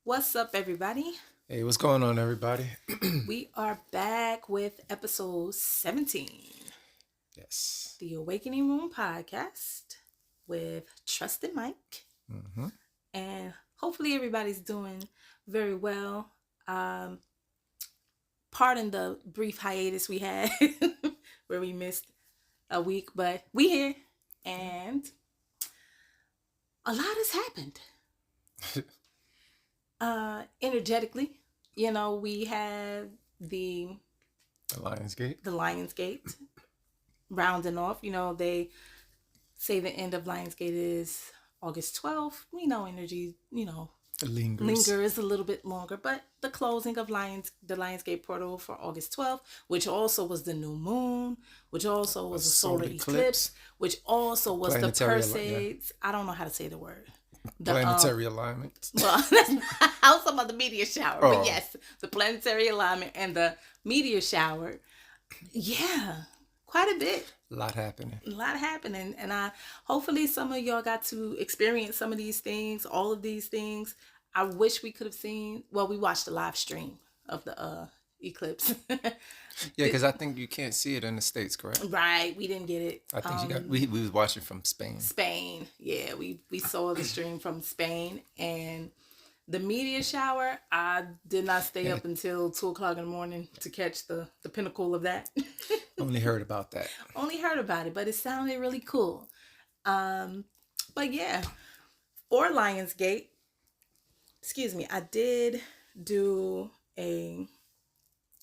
What's up, everybody? Hey, what's going on, everybody? We are back with episode 17, Yes. the Awakening Room podcast with Trusted Mike. Mm-hmm. And hopefully, everybody's doing very well. Um, Pardon the brief hiatus we had where we missed a week, but we here and a lot has happened. Energetically, we have the Lionsgate. Lionsgate rounding off. They say the end of Lionsgate is August 12th. We know energy, It lingers. lingers a little bit longer, but the closing of the Lionsgate portal for August 12th, which also was the new moon, which also was a solar eclipse, which also was the Perseids. I don't know how to say the word. Planetary alignment. Well, I was talking about the meteor shower, but yes, the planetary alignment and the meteor shower. Yeah, quite a bit. A lot happening. A lot happening, and hopefully some of y'all got to experience some of these things, all of these things. I wish we could have seen. Well, we watched the live stream of the eclipse. Yeah, because I think you can't see it in the States, correct? Right, we didn't get it. I think you got. We was watching from Spain. Spain, yeah, we saw the stream from Spain, and the meteor shower. I did not stay up until 2:00 in the morning to catch the pinnacle of that. Only heard about that. Only heard about it, but it sounded really cool. But yeah, for Lionsgate, excuse me, I did do a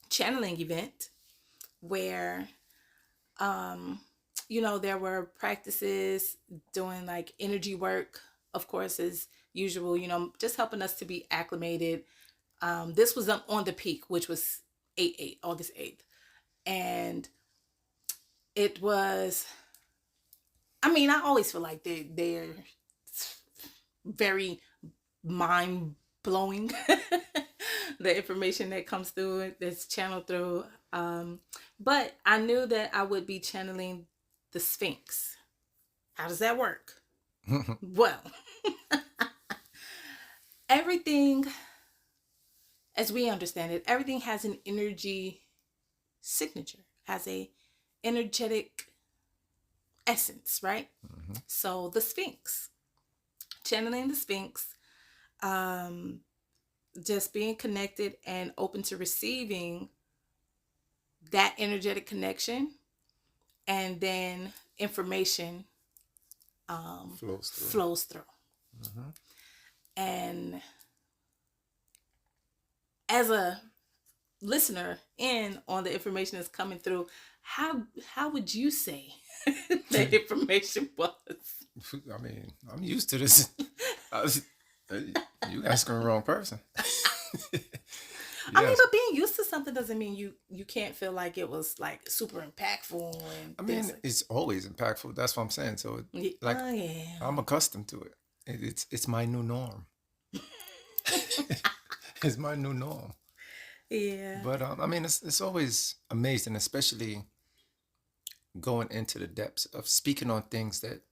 channeling event where there were practices doing like energy work, of course, as usual, just helping us to be acclimated. This was on the peak, which was August 8th. And it was, I always feel like they're very mind blowing. The information that comes through it, that's channeled through. But I knew that I would be channeling the Sphinx. How does that work? Well, everything, as we understand it, everything has an energy signature, has a energetic essence, right? Mm-hmm. So the Sphinx, channeling the Sphinx, just being connected and open to receiving that energetic connection, and then information flows through. Mm-hmm. And as a listener in on the information that's coming through, how would you say the information was? I mean, I'm used to this. You asking the wrong person. I mean, but being used to something doesn't mean you can't feel like it was like super impactful. And it's always impactful. That's what I'm saying. So, I'm accustomed to it. It's my new norm. It's my new norm. Yeah. But it's always amazing, especially going into the depths of speaking on things that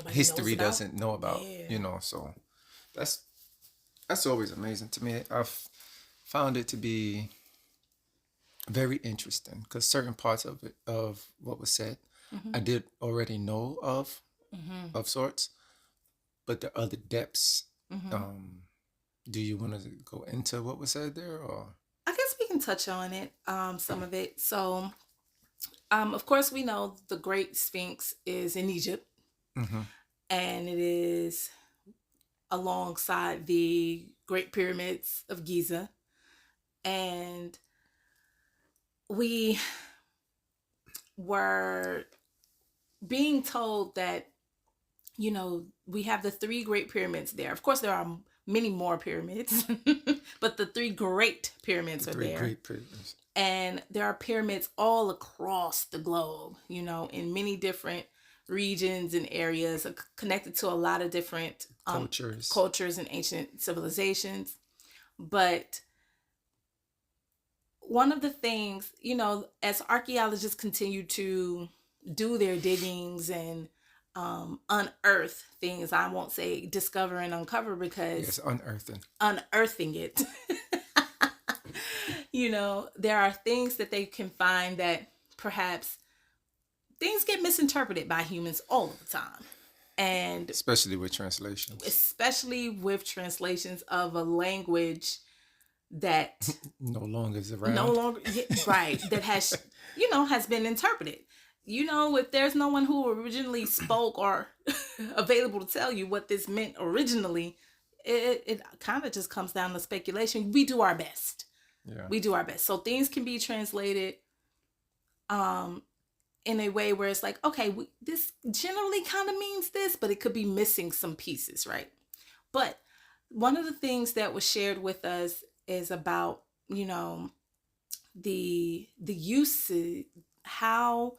history doesn't know about. Yeah. So that's always amazing to me. I've found it to be very interesting because certain parts of it, of what was said, Mm-hmm. I did already know of Mm-hmm. sorts, but the other depths. Mm-hmm. Do you want to go into what was said there, or? I guess we can touch on it, some of it. So, of course, we know the Great Sphinx is in Egypt, Mm-hmm. and it is alongside the Great Pyramids of Giza. And we were being told that, we have the three Great Pyramids there. Of course, there are many more pyramids, but the three Great Pyramids are there. Great pyramids. And there are pyramids all across the globe, in many different regions and areas, connected to a lot of different cultures and ancient civilizations. But one of the things, as archaeologists continue to do their diggings and unearth things. I won't say discover and uncover Yes, because unearthing. unearthing it, there are things that they can find that perhaps things get misinterpreted by humans all of the time. And Especially with translations. especially with translations of a language that No longer is no around. longer right, that has been interpreted. If there's no one who originally spoke or available to tell you what this meant originally, it kind of just comes down to speculation. We do our best. Yeah. We do our best. So things can be translated um in a way where it's like, okay, this generally kind of means this, but it could be missing some pieces, right? But one of the things that was shared with us is about, the usage, how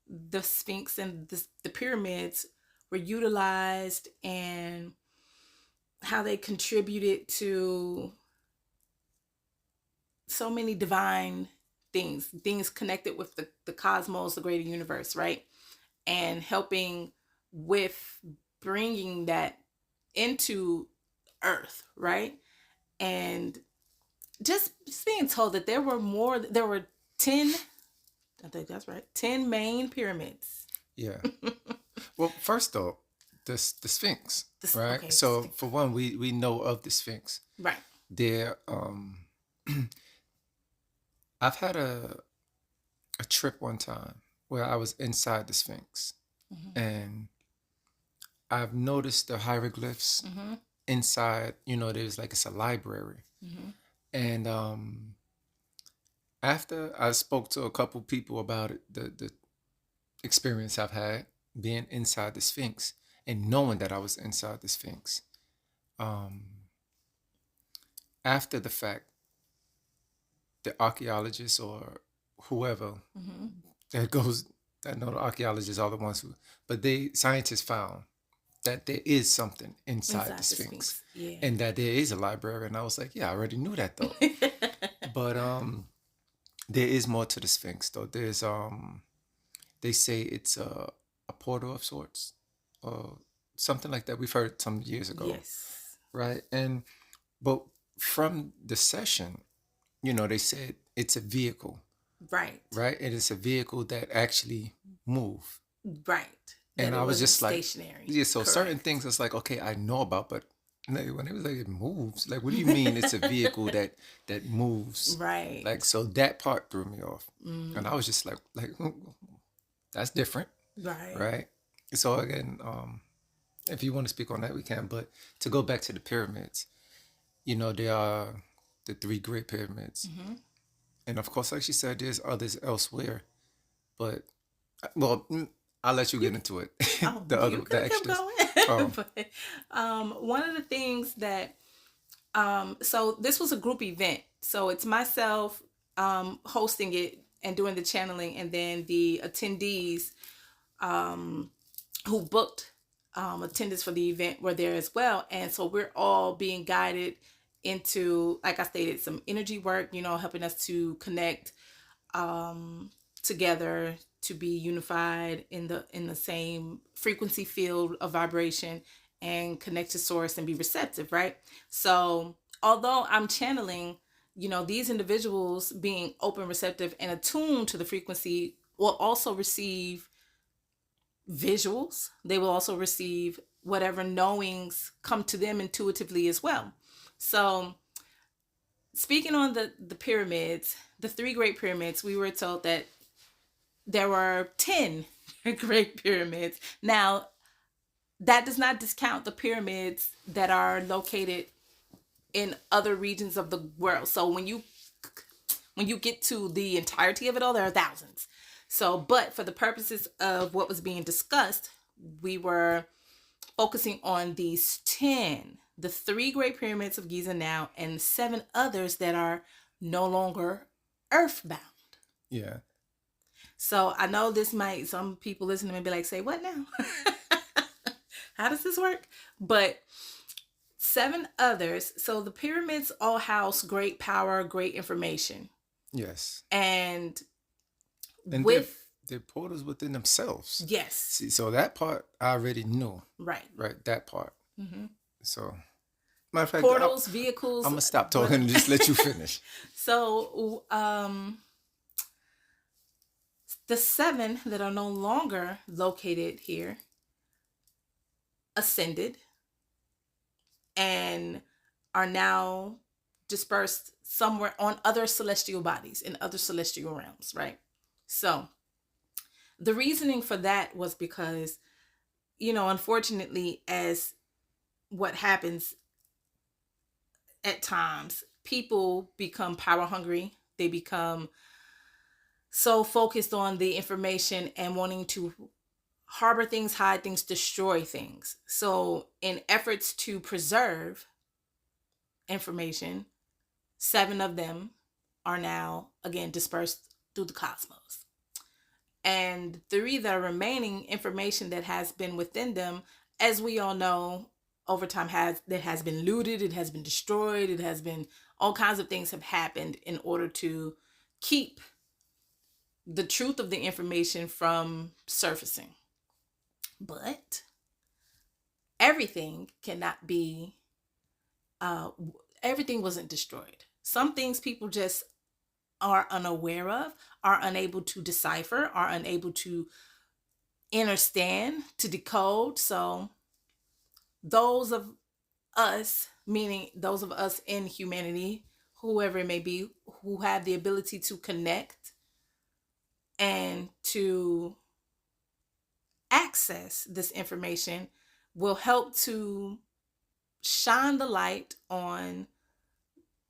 the Sphinx and the pyramids were utilized, and how they contributed to so many divine things connected with the cosmos, the greater universe, right? And helping with bringing that into Earth, right? And just being told that there were 10, I think that's right, 10 main pyramids. Yeah. Well, first though, the Sphinx, right? Okay, So for one, we know of the Sphinx. right. There, I've had a trip one time where I was inside the Sphinx, Mm-hmm. and I've noticed the hieroglyphs Mm-hmm. inside. There's like it's a library, Mm-hmm. and after I spoke to a couple people about it, the experience I've had being inside the Sphinx and knowing that I was inside the Sphinx. Um, After the fact, the archaeologists or whoever Mm-hmm. that goes, I know the archaeologists are the ones who, but scientists found that there is something inside the Sphinx, Yeah. and that there is a library. And I was like, yeah, I already knew that though. But there is more to the Sphinx though. There's they say it's a portal of sorts, or something like that. We've heard some years ago, Yes. right? But from the session, they said it's a vehicle, Right. right? It is a vehicle that actually move. Right. And That it I was wasn't just like, stationary. yeah. So certain Correct. things, it's like, okay, I know about, but when it was like it moves, like, what do you mean it's a vehicle that moves? Right. Like, so that part threw me off, and I Mm. was just like, that's different, Right. right? So again, if you want to speak on that, we can. But to go back to the pyramids, there are the three Great Pyramids, Mm-hmm. and of course, like she said, there's others elsewhere. But well, I'll let you get into it. Oh, you could The have kept extras. going. But one of the things that so this was a group event. So it's myself hosting it and doing the channeling, and then the attendees um, who booked attendance for the event were there as well. And so we're all being guided into, like I stated, some energy work, helping us to connect together, to be unified in the same frequency field of vibration, and connect to source and be receptive, right? So although I'm channeling, these individuals being open, receptive, and attuned to the frequency will also receive visuals. They will also receive whatever knowings come to them intuitively as well. So speaking on the pyramids, the three great pyramids, we were told that there were 10 great pyramids. Now, that does not discount the pyramids that are located in other regions of the world. So when you get to the entirety of it all, there are thousands. So, but for the purposes of what was being discussed, we were focusing on these 10, the three great pyramids of Giza now, and 7 others that are no longer earthbound. Yeah. So I know some people listening may be like, say what now? How does this work? But 7 others. So the pyramids all house great power, great information. Yes. And And with they're portals within themselves. Yes. See, so that part I already knew. Right. Right, that part. Mm-hmm. So, matter of fact, Portals, vehicles. I'm gonna stop talking and just let you finish. So, the 7 that are no longer located here ascended and are now dispersed somewhere on other celestial bodies in other celestial realms, right? So the reasoning for that was because, unfortunately, as what happens at times, people become power hungry. They become so focused on the information and wanting to harbor things, hide things, destroy things. So in efforts to preserve information, 7 of them are now again dispersed through the cosmos. And 3 that are remaining, information that has been within them, as we all know, over time has been looted, it has been destroyed, it has been, all kinds of things have happened in order to keep the truth of the information from surfacing. But everything cannot be, everything wasn't destroyed. Some things people just are unaware of, are unable to decipher, are unable to understand, to decode. So those of us, meaning those of us in humanity, whoever it may be, who have the ability to connect and to access this information, will help to shine the light on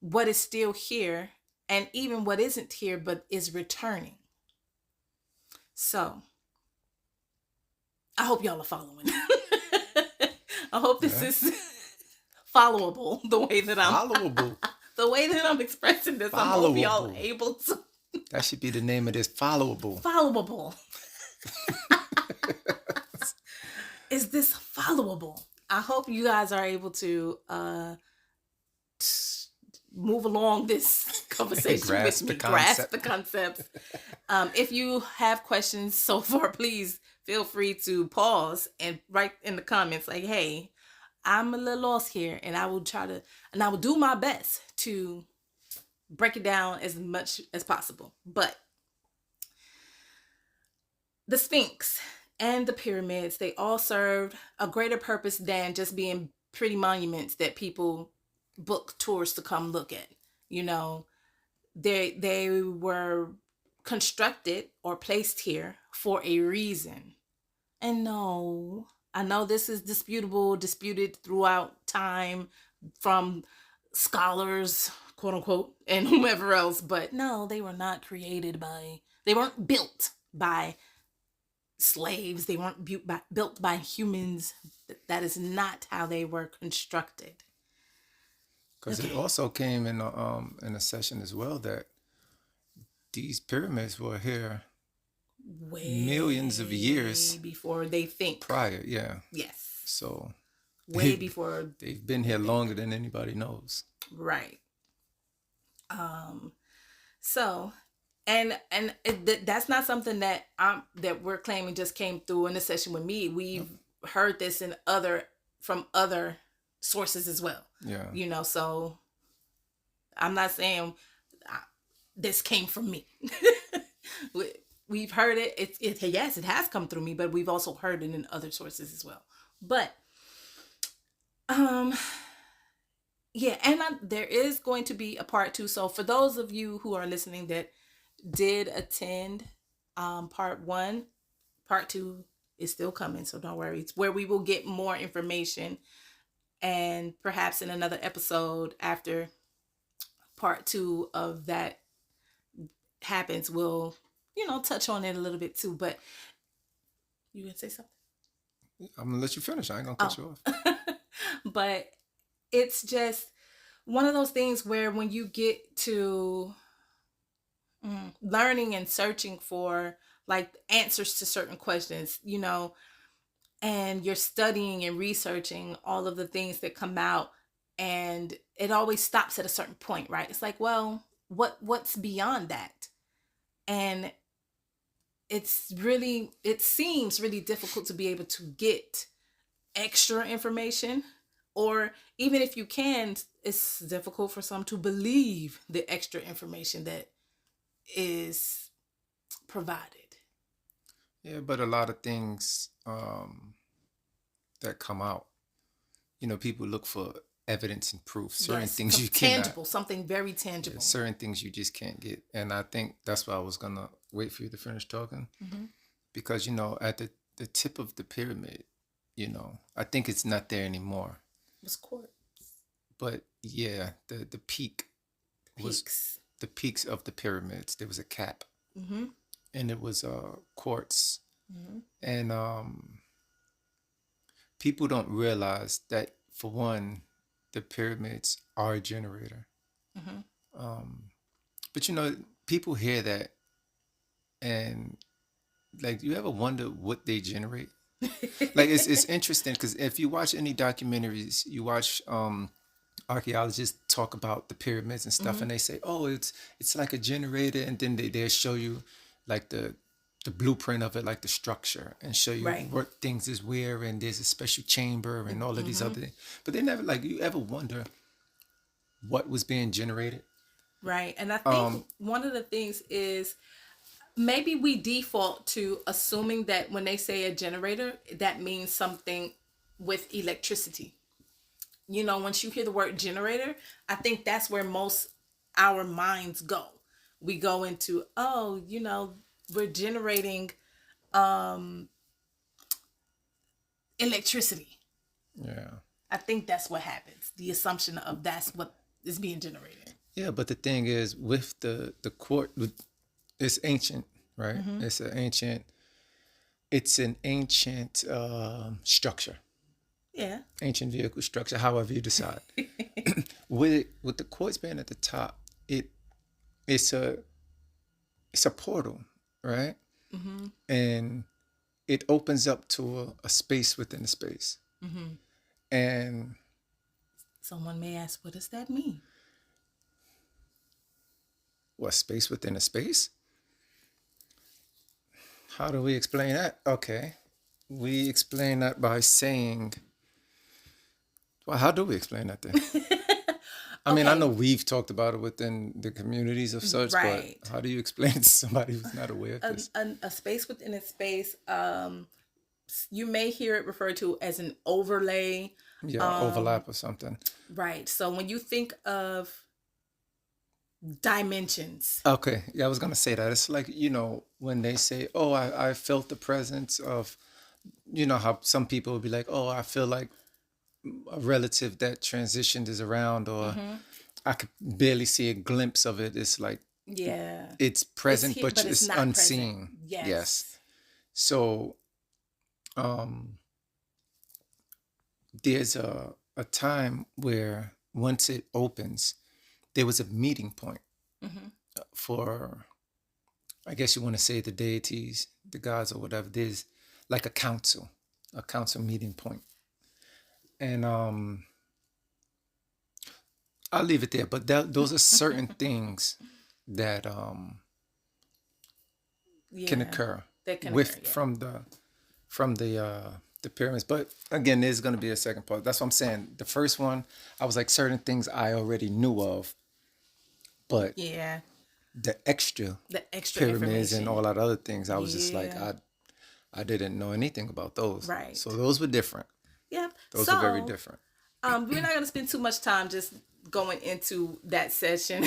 what is still here and even what isn't here but is returning. So I hope y'all are following. I hope this is followable the way that I'm expressing this. I hope y'all are able to. That should be the name of this. Followable. Followable. Is this followable? I hope you guys are able to move along this conversation with me, grasp the concepts. If you have questions so far, please feel free to pause and write in the comments like, hey, I'm a little lost here, and I will do my best to break it down as much as possible. But the Sphinx and the pyramids, they all served a greater purpose than just being pretty monuments that people book tours to come look at. They were constructed or placed here for a reason. And no, I know this is disputed throughout time from scholars, quote unquote, and whomever else, but no, they were not they weren't built by slaves. They weren't built by humans. That is not how they were constructed. Because it also came in a session as well that these pyramids were here millions of years before they think. Prior, yeah. Yes. So way before they've been here longer than anybody knows. Right. So, and that's not something that we're claiming just came through in the session with me. We've heard this from other sources as well. Yeah. So I'm not saying this came from me. We've heard it. Yes, it has come through me, but we've also heard it in other sources as well. But, yeah, and there is going to be a part 2. So for those of you who are listening that did attend part 1, part 2 is still coming. So don't worry. It's where we will get more information, and perhaps in another episode after part 2 of that happens, we'll touch on it a little bit too. But you gonna say something? I'm gonna let you finish. I ain't gonna cut you off. But it's just one of those things where when you get to learning and searching for like answers to certain questions, and you're studying and researching all of the things that come out, and it always stops at a certain point, right? It's like, well, what's beyond that? And it seems really difficult to be able to get extra information, or even if you can, it's difficult for some to believe the extra information that is provided. Yeah, but a lot of things that come out, people look for evidence and proof. Certain Yes, things you cannot. tangible, something very Yeah, tangible. certain things you just can't get. And I think that's why I was gonna wait for you to finish talking. Because at the tip of the pyramid, I think it's not there anymore. It's quartz. But yeah, the peak was Peaks. the peaks of the pyramids. There was a cap, Mm-hmm. and it was quartz. Mm-hmm. And people don't realize that, for one, the pyramids are a generator. Mm-hmm. But people hear that, and like, you ever wonder what they generate? Like, it's interesting, because if you watch any documentaries, you watch archaeologists talk about the pyramids and stuff, Mm-hmm. and they say, oh, it's like a generator, and then they show you like the blueprint of it, like the structure, and show you Right. what things is where, and there's a special chamber and all of these other things. But they never, like, you ever wonder what was being generated? Right. And I think one of the things is maybe we default to assuming that when they say a generator, that means something with electricity. Once you hear the word generator, I think that's where most our minds go. We go into, oh, we're generating electricity. Yeah. I think that's what happens. The assumption of that's what is being generated. Yeah, but the thing is, with the court, it's ancient, right? It's an ancient structure, Yeah. ancient vehicle structure, however you decide. With the quartz being at the top, it's a portal, right? Mm-hmm. And it opens up to a space within a space. Mm-hmm. And Someone may ask, what does that mean? what, space within a space? How do we explain that? Okay. We explain that by saying, well, how do we explain that then? I mean, I know we've talked about it within the communities of such, Right. but how do you explain it to somebody who's not aware of this? A space within a space, you may hear it referred to as an overlay. Yeah, overlap or something. Right. So when you think of dimensions. Okay, yeah, I was gonna say that. It's like, when they say, oh, I felt the presence of, how some people would be like, oh, I feel like a relative that transitioned is around, or I could barely see a glimpse of it. It's like, Yeah. it's present, here, but it's not unseen. present. Yes. Yes. So there's a time where, once it opens, there was a meeting point for, I guess you want to say, the deities, the gods, or whatever. There's like a council meeting point. And I'll leave it there. But those are certain things that can occur from the pyramids. But again, there's going to be a second part. That's what I'm saying. The first one, I was like, certain things I already knew of, but the extra pyramids and all that other things, I was just like, I didn't know anything about those. Right. So those were different. Yeah. Those are very different. We're not going to spend too much time just going into that session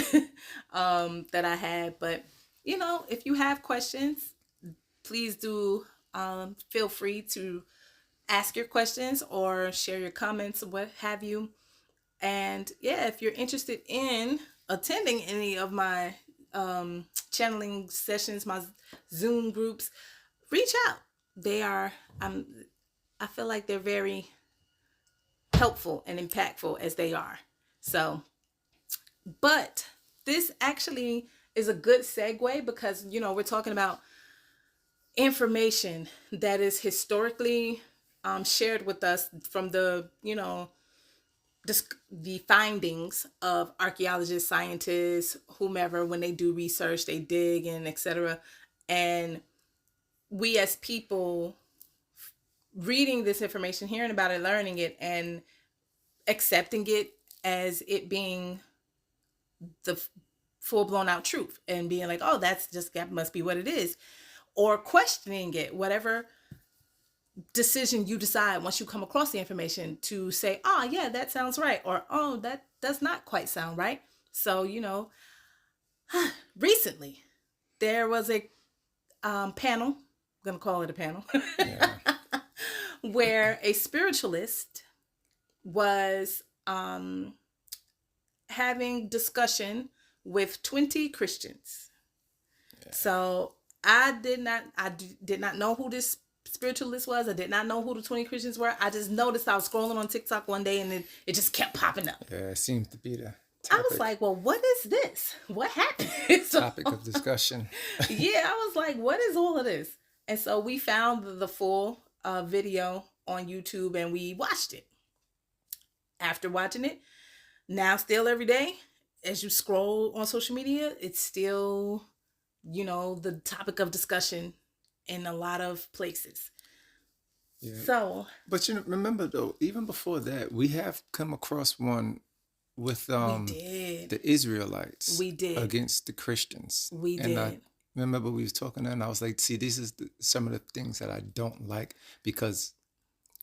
that I had. But, if you have questions, please do feel free to ask your questions or share your comments or what have you. And if you're interested in attending any of my channeling sessions, my Zoom groups, reach out. They are, I feel like they're very helpful and impactful as they are. So, but this actually is a good segue because, we're talking about information that is historically shared with us from the, the findings of archaeologists, scientists, whomever, when they do research, they dig and etc. And we as people reading this information, hearing about it, learning it, and accepting it as it being the full blown out truth and being like, oh, that must be what it is, or questioning it, whatever decision you decide once you come across the information to say, oh, yeah, that sounds right, or oh, that does not quite sound right. So, recently there was a panel, I'm going to call it a panel, Yeah. where a spiritualist was having discussion with 20 Christians. Yeah. So I did not know who this spiritualist was. I did not know who the 20 Christians were. I just noticed I was scrolling on TikTok one day and it just kept popping up. Yeah, it seemed to be the topic. I was like, well, what is this? What happened? Topic of discussion. Yeah, I was like, what is all of this? And so we found the full video on YouTube and we watched it. After watching it, now still every day, as you scroll on social media, it's still, the topic of discussion in a lot of places. Yeah. So, but remember though, even before that, we have come across one with the Israelites. We did against the Christians. We did. And I remember we was talking and I was like, see, this is some of the things that I don't like because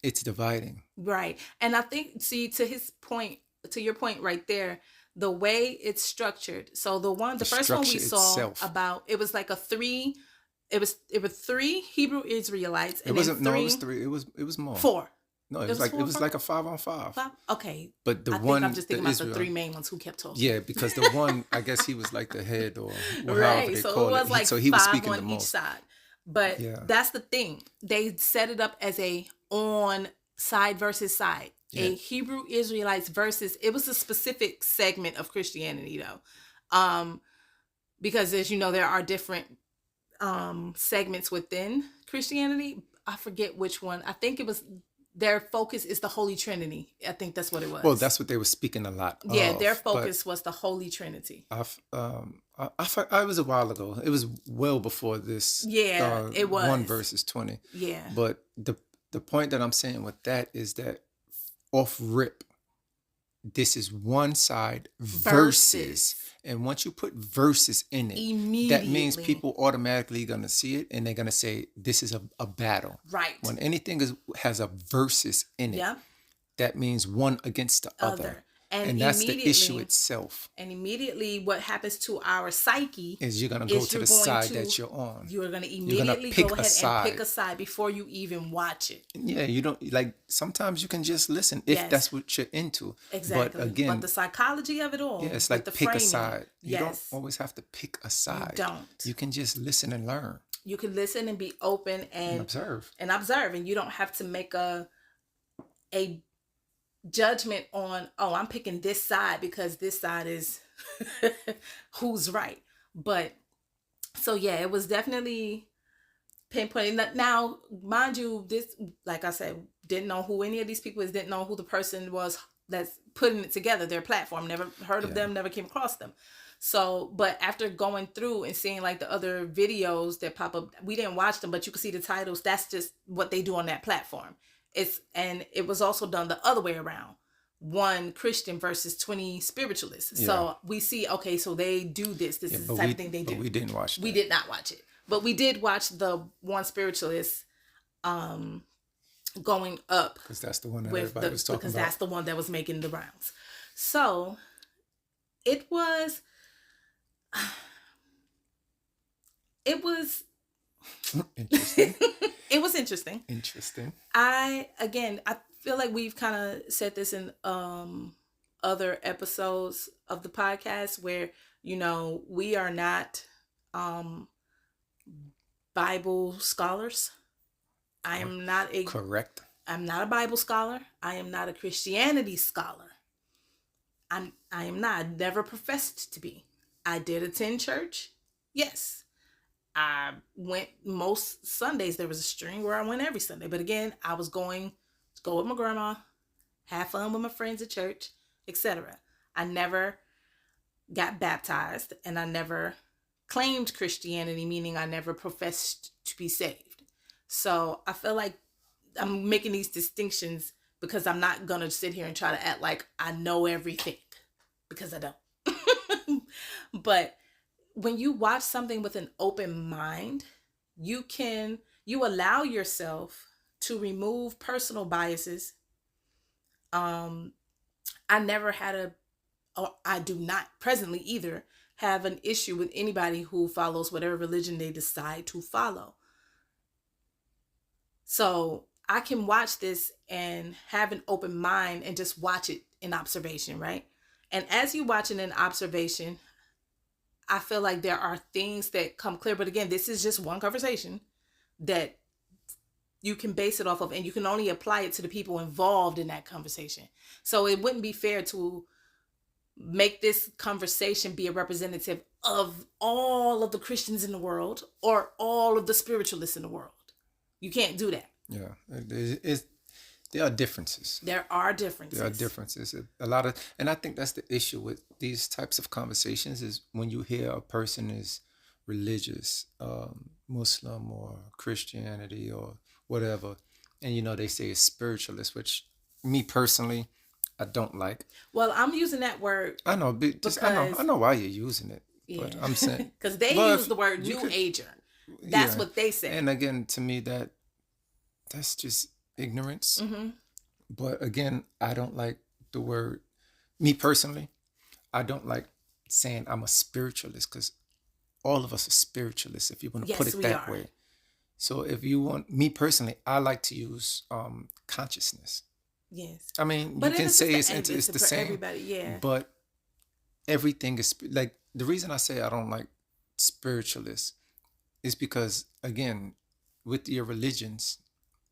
it's dividing. Right. And I think, to your point right there, the way it's structured. So the first one we saw about, it was like it was 3 Hebrew Israelites. And it wasn't, no, it was 3. It was more. 4. No, it was like a 5-on-5. Okay. But I think I'm just thinking about the 3 main ones who kept talking. Yeah, because the one, I guess he was like the head or right. They so called it was like so he 5 was speaking on the each most. side. But that's the thing. They set it up as a on side versus side. Yeah. A Hebrew Israelites versus, it was a specific segment of Christianity though. Because as you know, there are different segments within Christianity. I forget which one. I think it was, their focus is the Holy Trinity. I think that's what it was. Well, that's what they were speaking a lot of. Yeah, their focus was the Holy Trinity. I was a while ago. It was well before this. Yeah, it was. 1 verses 20. Yeah. But the point that I'm saying with that is that off rip, this is one side versus. And once you put verses in it, that means people automatically going to see it and they're going to say, this is a battle. Right. When anything has a versus in it, that means one against the other. And that's the issue itself. And immediately what happens to our psyche is you're going to go to the side that you're on. You're going to immediately go ahead and pick a side before you even watch it. Yeah, you don't, like, sometimes you can just listen if that's what you're into. Exactly. But again, the psychology of it all. Yeah, it's like pick a side. You don't Yes. always have to pick a side. You don't. You can just listen and learn. You can listen and be open and observe. And you don't have to make a judgment on, oh, I'm picking this side because this side is who's right. But so yeah, it was definitely pinpointing. Now, mind you, this, like I said, didn't know who any of these people is, didn't know who the person was that's putting it together, their platform, never heard of them, never came across them. So, but after going through and seeing like the other videos that pop up, we didn't watch them, but you can see the titles. That's just what they do on that platform. And it was also done the other way around. 1 Christian versus 20 spiritualists. Yeah. So we see, okay, so they do this. This is the type of thing they do. But we didn't watch that. We did not watch it. But we did watch the 1 spiritualist going up. Because that's the one that everybody was talking about. Because that's the one that was making the rounds. So it was interesting. It was interesting. Interesting. I feel like we've kind of said this in other episodes of the podcast where, we are not Bible scholars. I am not correct. I'm not a Bible scholar. I am not a Christianity scholar. I am not. I never professed to be. I did attend church. Yes. I went most Sundays. There was a string where I went every Sunday. But again, I was going to go with my grandma, have fun with my friends at church, etc. I never got baptized and I never claimed Christianity, meaning I never professed to be saved. So I feel like I'm making these distinctions because I'm not gonna sit here and try to act like I know everything, because I don't. But when you watch something with an open mind, you can you allow yourself to remove personal biases. Um, I never had a, or I do not presently either have an issue with anybody who follows whatever religion they decide to follow. So I can watch this and have an open mind and just watch it in observation, right? And as you watch it in observation, I feel like there are things that come clear. But again, this is just one conversation that you can base it off of, and you can only apply it to the people involved in that conversation. So it wouldn't be fair to make this conversation be a representative of all of the Christians in the world or all of the spiritualists in the world. You can't do that. Yeah, there are differences. There are differences. There are differences. A lot of, and I think that's the issue with these types of conversations is when you hear a person is religious, Muslim or Christianity or whatever, and they say it's spiritualist, which me personally, I don't like. Well, I'm using that word. I know, because I know why you're using it. Yeah. But I'm saying because they use the word New Ager. That's what they say. And again, to me, that's just ignorance. Mm-hmm. But again, I don't like the word. Me personally, I don't like saying I'm a spiritualist because all of us are spiritualists. If you want to put it that way. So if you want me personally, I like to use consciousness. Yes. I mean, but you can say it's the same. Everybody, yeah. But everything is like the reason I say I don't like spiritualists is because again, with your religions,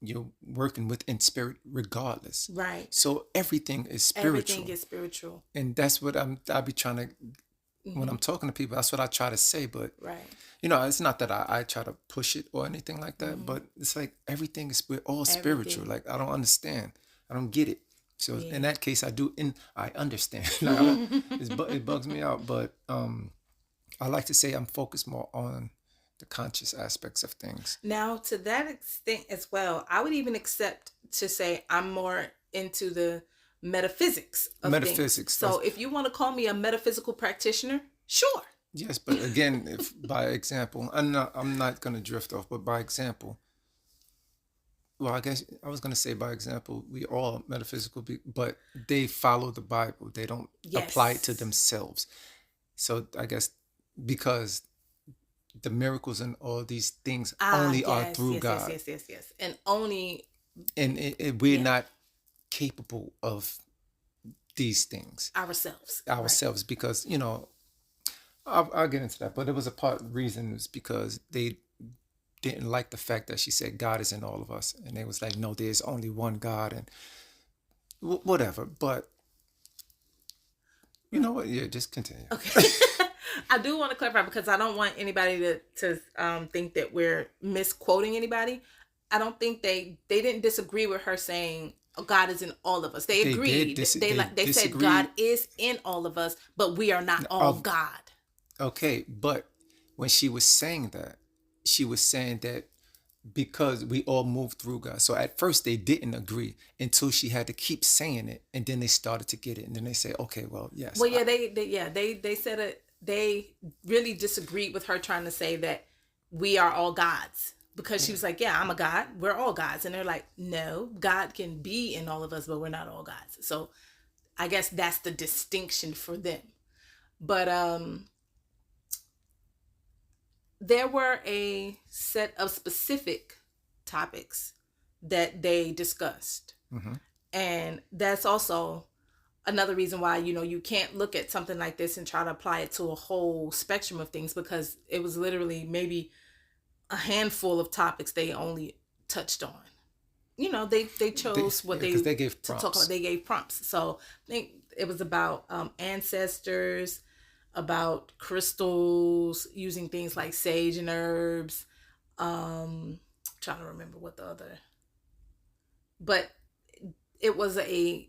you're working within spirit regardless. Right. So everything is spiritual. Everything is spiritual. And that's what I'll be trying to, when I'm talking to people, that's what I try to say. But, right. It's not that I try to push it or anything like that, but it's like everything is, we're all spiritual. Like, I don't understand. I don't get it. So in that case, I do, and I understand. It bugs me out. But I like to say I'm focused more on the conscious aspects of things. Now, to that extent as well, I would even accept to say I'm more into the metaphysics of things. So if you want to call me a metaphysical practitioner, sure. Yes, but again, if by example, I'm not going to drift off, but by example, well, I guess I was going to say by example, we all metaphysical, but they follow the Bible. They don't apply it to themselves. So I guess because the miracles and all these things only are through God. Yes. And only... And we're not capable of these things. Ourselves. Right. Because, I'll get into that. But it was reason was because they didn't like the fact that she said God is in all of us. And they was like, no, there's only one God and whatever. But you know what? Yeah, just continue. Okay. I do want to clarify because I don't want anybody to think that we're misquoting anybody. I don't think they didn't disagree with her saying God is in all of us. They agreed. They said God is in all of us, but we are not all God. Okay, but when she was saying that, she was saying that because we all move through God. So at first they didn't agree until she had to keep saying it, and then they started to get it, and then they say, okay, well, yes. Well, yeah, they said it. They really disagreed with her trying to say that we are all gods, because she was like, yeah, I'm a God. We're all gods. And they're like, no, God can be in all of us, but we're not all gods. So I guess that's the distinction for them. But there were a set of specific topics that they discussed. Mm-hmm. And that's also another reason why, you can't look at something like this and try to apply it to a whole spectrum of things, because it was literally maybe a handful of topics they only touched on. They chose they gave prompts. To talk about. They gave prompts. So I think it was about ancestors, about crystals, using things like sage and herbs. Trying to remember what the other, but it was a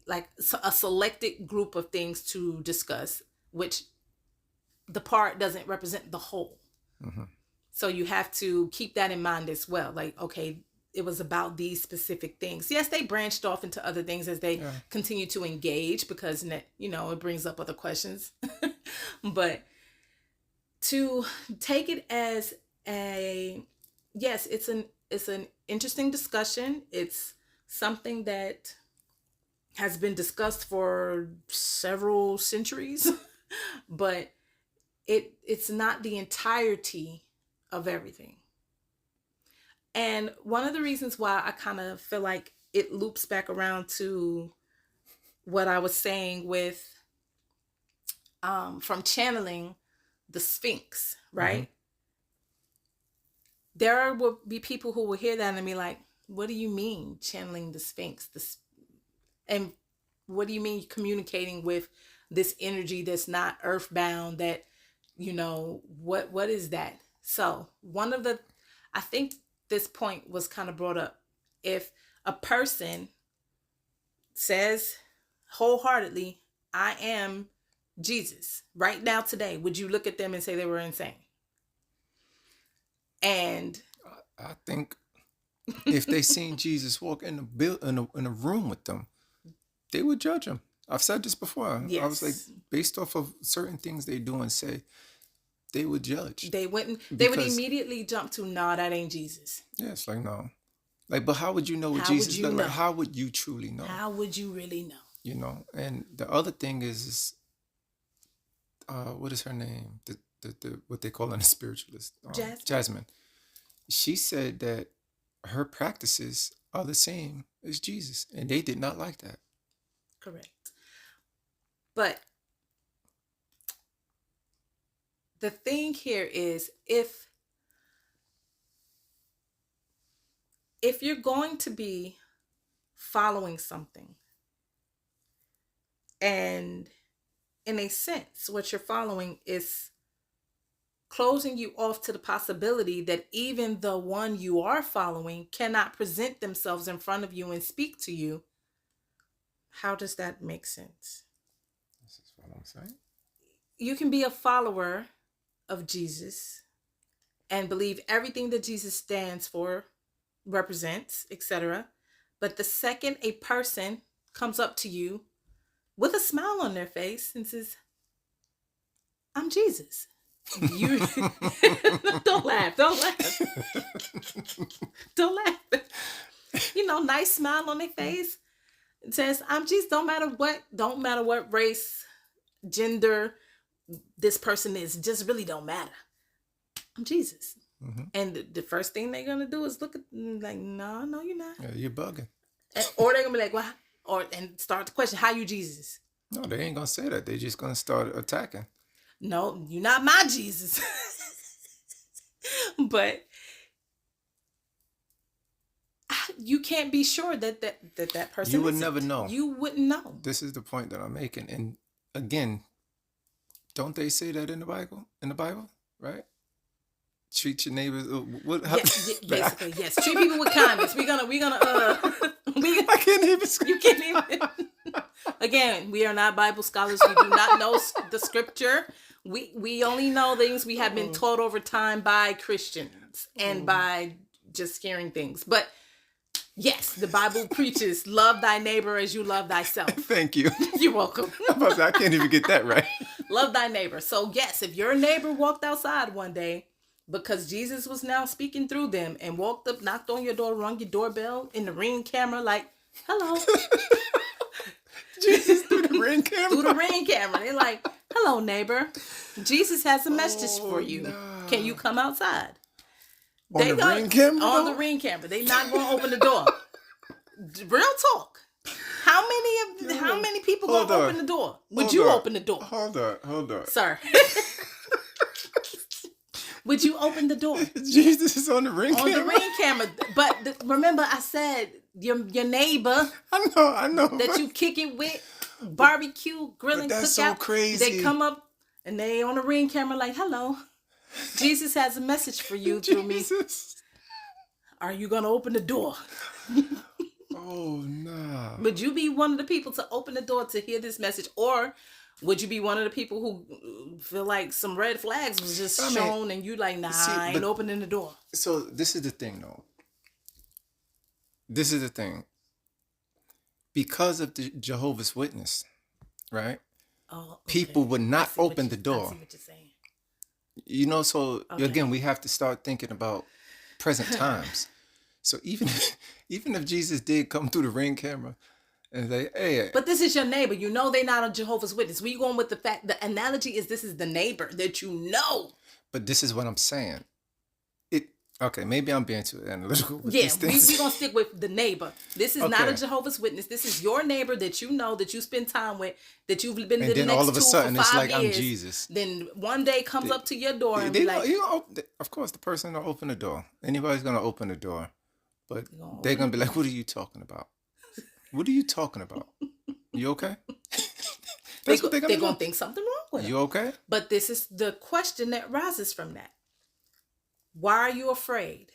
selected group of things to discuss, which the part doesn't represent the whole. Mm-hmm. So you have to keep that in mind as well. Like, okay, it was about these specific things. Yes, they branched off into other things as they continue to engage, because it brings up other questions. But to take it as yes, it's an interesting discussion. It's something that has been discussed for several centuries, but it's not the entirety of everything. And one of the reasons why I kind of feel like it loops back around to what I was saying with from channeling the Sphinx, right? Mm-hmm. There will be people who will hear that and be like, what do you mean channeling the Sphinx? And what do you mean communicating with this energy that's not earthbound, that, what is that? So I think this point was kind of brought up. If a person says wholeheartedly, I am Jesus right now today, would you look at them and say they were insane? And I think if they seen Jesus walk in a room with them, they would judge him. I've said this before. Yes. I was like, based off of certain things they do and say, they would judge. They would immediately jump to, nah, that ain't Jesus. Yeah, it's like, no. Like, but how would you know what Jesus looked like? How would you truly know? How would you really know? And the other thing is what is her name? The what they call in a spiritualist? Jasmine. She said that her practices are the same as Jesus, and they did not like that. Correct. But the thing here is, if you're going to be following something, and in a sense, what you're following is closing you off to the possibility that even the one you are following cannot present themselves in front of you and speak to you, how does that make sense? This is what I'm saying. You can be a follower of Jesus and believe everything that Jesus stands for, represents, etc. But the second a person comes up to you with a smile on their face and says, I'm Jesus, you don't laugh. Don't laugh. Nice smile on their face. It says, I'm Jesus. Don't matter what race, gender this person is. It just really don't matter. I'm Jesus. Mm-hmm. And the first thing they're gonna do is look at like, no, you're not. Yeah, you're bugging. Or they're gonna be like, well, and start the question, how you Jesus? No, they ain't gonna say that. They're just gonna start attacking. No, you're not my Jesus. But you can't be sure that person. You would never know. You wouldn't know. This is the point that I'm making. And again, don't they say that in the Bible? Right? Treat your neighbors. Basically, yes. Treat people with kindness. I can't even. You can't even. Again, we are not Bible scholars. We do not know the scripture. We only know things we have been taught over time by Christians and by just hearing things. But yes, the Bible preaches, love thy neighbor as you love thyself. Thank you. You're welcome. I can't even get that right. Love thy neighbor. So yes, if your neighbor walked outside one day because Jesus was now speaking through them and walked up, knocked on your door, rung your doorbell in the Ring camera like, hello. Jesus through the Ring camera? Through the Ring camera. They're like, hello, neighbor. Jesus has a message for you. Nah. Can you come outside? On the Ring camera? On the Ring camera. They not going to open the door. Real talk. How many people going to open the door? Would you open the door? Hold on. Sir. Would you open the door? Jesus is on the Ring camera? On the Ring camera. But remember I said your neighbor. I know. That you kick it with, barbecue, grilling, but that's cookout. So crazy. They come up and they on the Ring camera like, hello. Jesus has a message for you through me. Are you going to open the door? Oh, nah. Would you be one of the people to open the door to hear this message? Or would you be one of the people who feel like some red flags was just shown and you like, nah, I ain't opening the door? So this is the thing, though. this is the thing. Because of the Jehovah's Witness, right? Oh, People okay. would I not see what open you, the I door. see what you're saying. You know, so again, Okay. we have to start thinking about present times. So even if Jesus did come through the ring camera and say, "Hey," But this is your neighbor. You know they're not a Jehovah's Witness. We going with the fact, the analogy is this is the neighbor that you know. but this is what I'm saying. It okay? Maybe I'm being too analytical with Yeah, these we things. going to stick with the neighbor. This is not a Okay, Jehovah's Witness. This is your neighbor that you know, that you spend time with, that you've been and the then all next of a to for sudden, it's 5 like I'm years. Jesus. Then one day comes They, up to your door and be they gonna, like, of course, the person gonna open the door. Anybody's gonna open the door, but "You gonna they're open gonna the be door." like, "What are you talking about? What are you talking about? You okay?" That's what they're They're gonna going do. to think something wrong with them. You okay? But this is the question that rises from that. Why are you afraid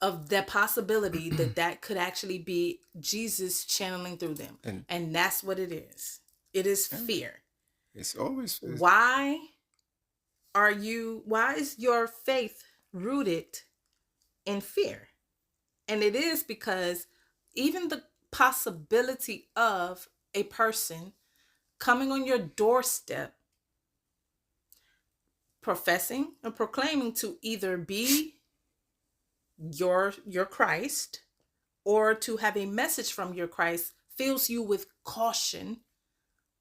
of the possibility that that could actually be Jesus channeling through them? And And that's what it is. It is yeah, fear. it's always Why why is your faith rooted in fear? And it is because even the possibility of a person coming on your doorstep professing and proclaiming to either be your Christ or to have a message from your Christ fills you with caution,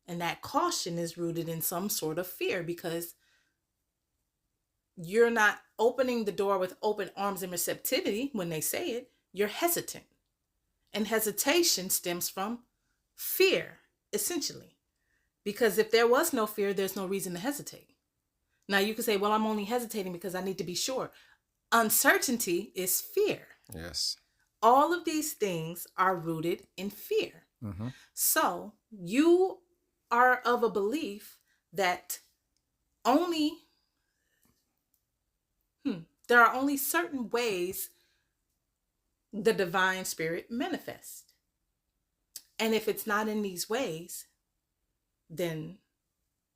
and that caution is rooted in some sort of fear because you're not opening the door with open arms and receptivity when they say it. You're hesitant, and hesitation stems from fear, essentially, because if there was no fear, there's no reason to hesitate. Now you could say, well, I'm only hesitating because I need to be sure. Uncertainty is fear. yes. All of these things are rooted in fear. Mm-hmm. So you are of a belief that only there are only certain ways the divine spirit manifests. And if it's not in these ways, then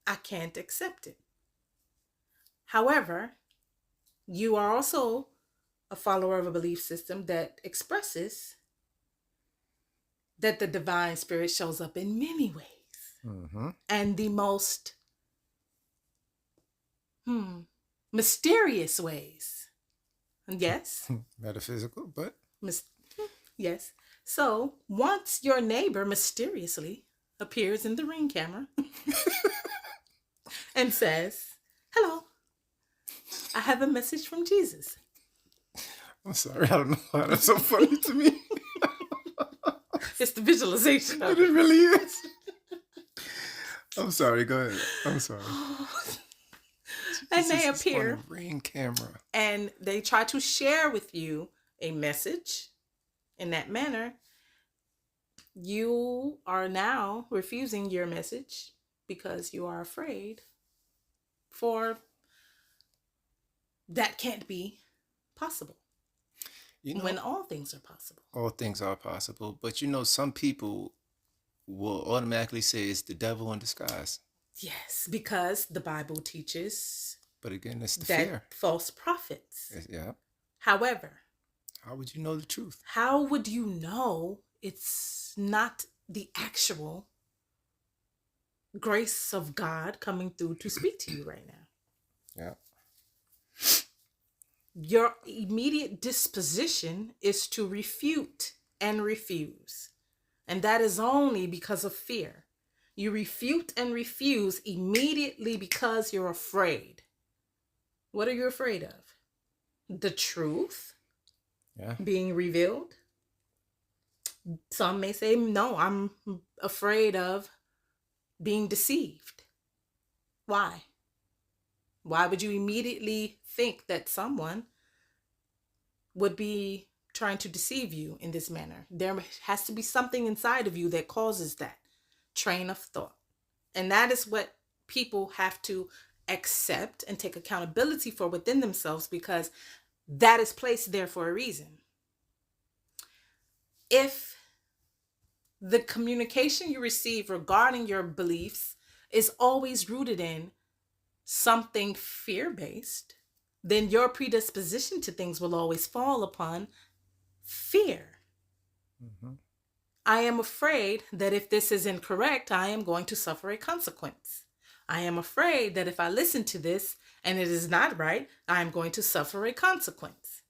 I can't accept it. However, you are also a follower of a belief system that expresses that the divine spirit shows up in many ways. Mm-hmm. And the most mysterious ways. Yes. Metaphysical, but Yes. So once your neighbor mysteriously appears in the ring camera and says, "Hello, I have a message from Jesus." I'm sorry, I don't know why that's so funny to me. It's the visualization But of it it. really is. I'm sorry, go ahead. I'm sorry. And they Jesus is appear on a ring camera. and they try to share with you a message in that manner. You are now refusing your message because you are afraid for that can't be possible You know, when all things are possible. all things are possible, but you know, some people will automatically say it's the devil in disguise. Yes, because the Bible teaches But again, it's the that fear. false prophets. Yeah. However, How would you know the truth? how would you know it's not the actual grace of God coming through to speak to you right now? Yeah. Your immediate disposition is to refute and refuse. And that is only because of fear. You refute and refuse immediately because you're afraid. What are you afraid of? The truth Yeah. being revealed? Some may say, no, I'm afraid of being deceived. Why? Why would you immediately think that someone would be trying to deceive you in this manner? There has to be something inside of you that causes that train of thought. And that is what people have to accept and take accountability for within themselves, because that is placed there for a reason. If the communication you receive regarding your beliefs is always rooted in something fear-based, then your predisposition to things will always fall upon fear. Mhm. I am afraid that if this is incorrect, I am going to suffer a consequence. I am afraid that if I listen to this and it is not right, I am going to suffer a consequence.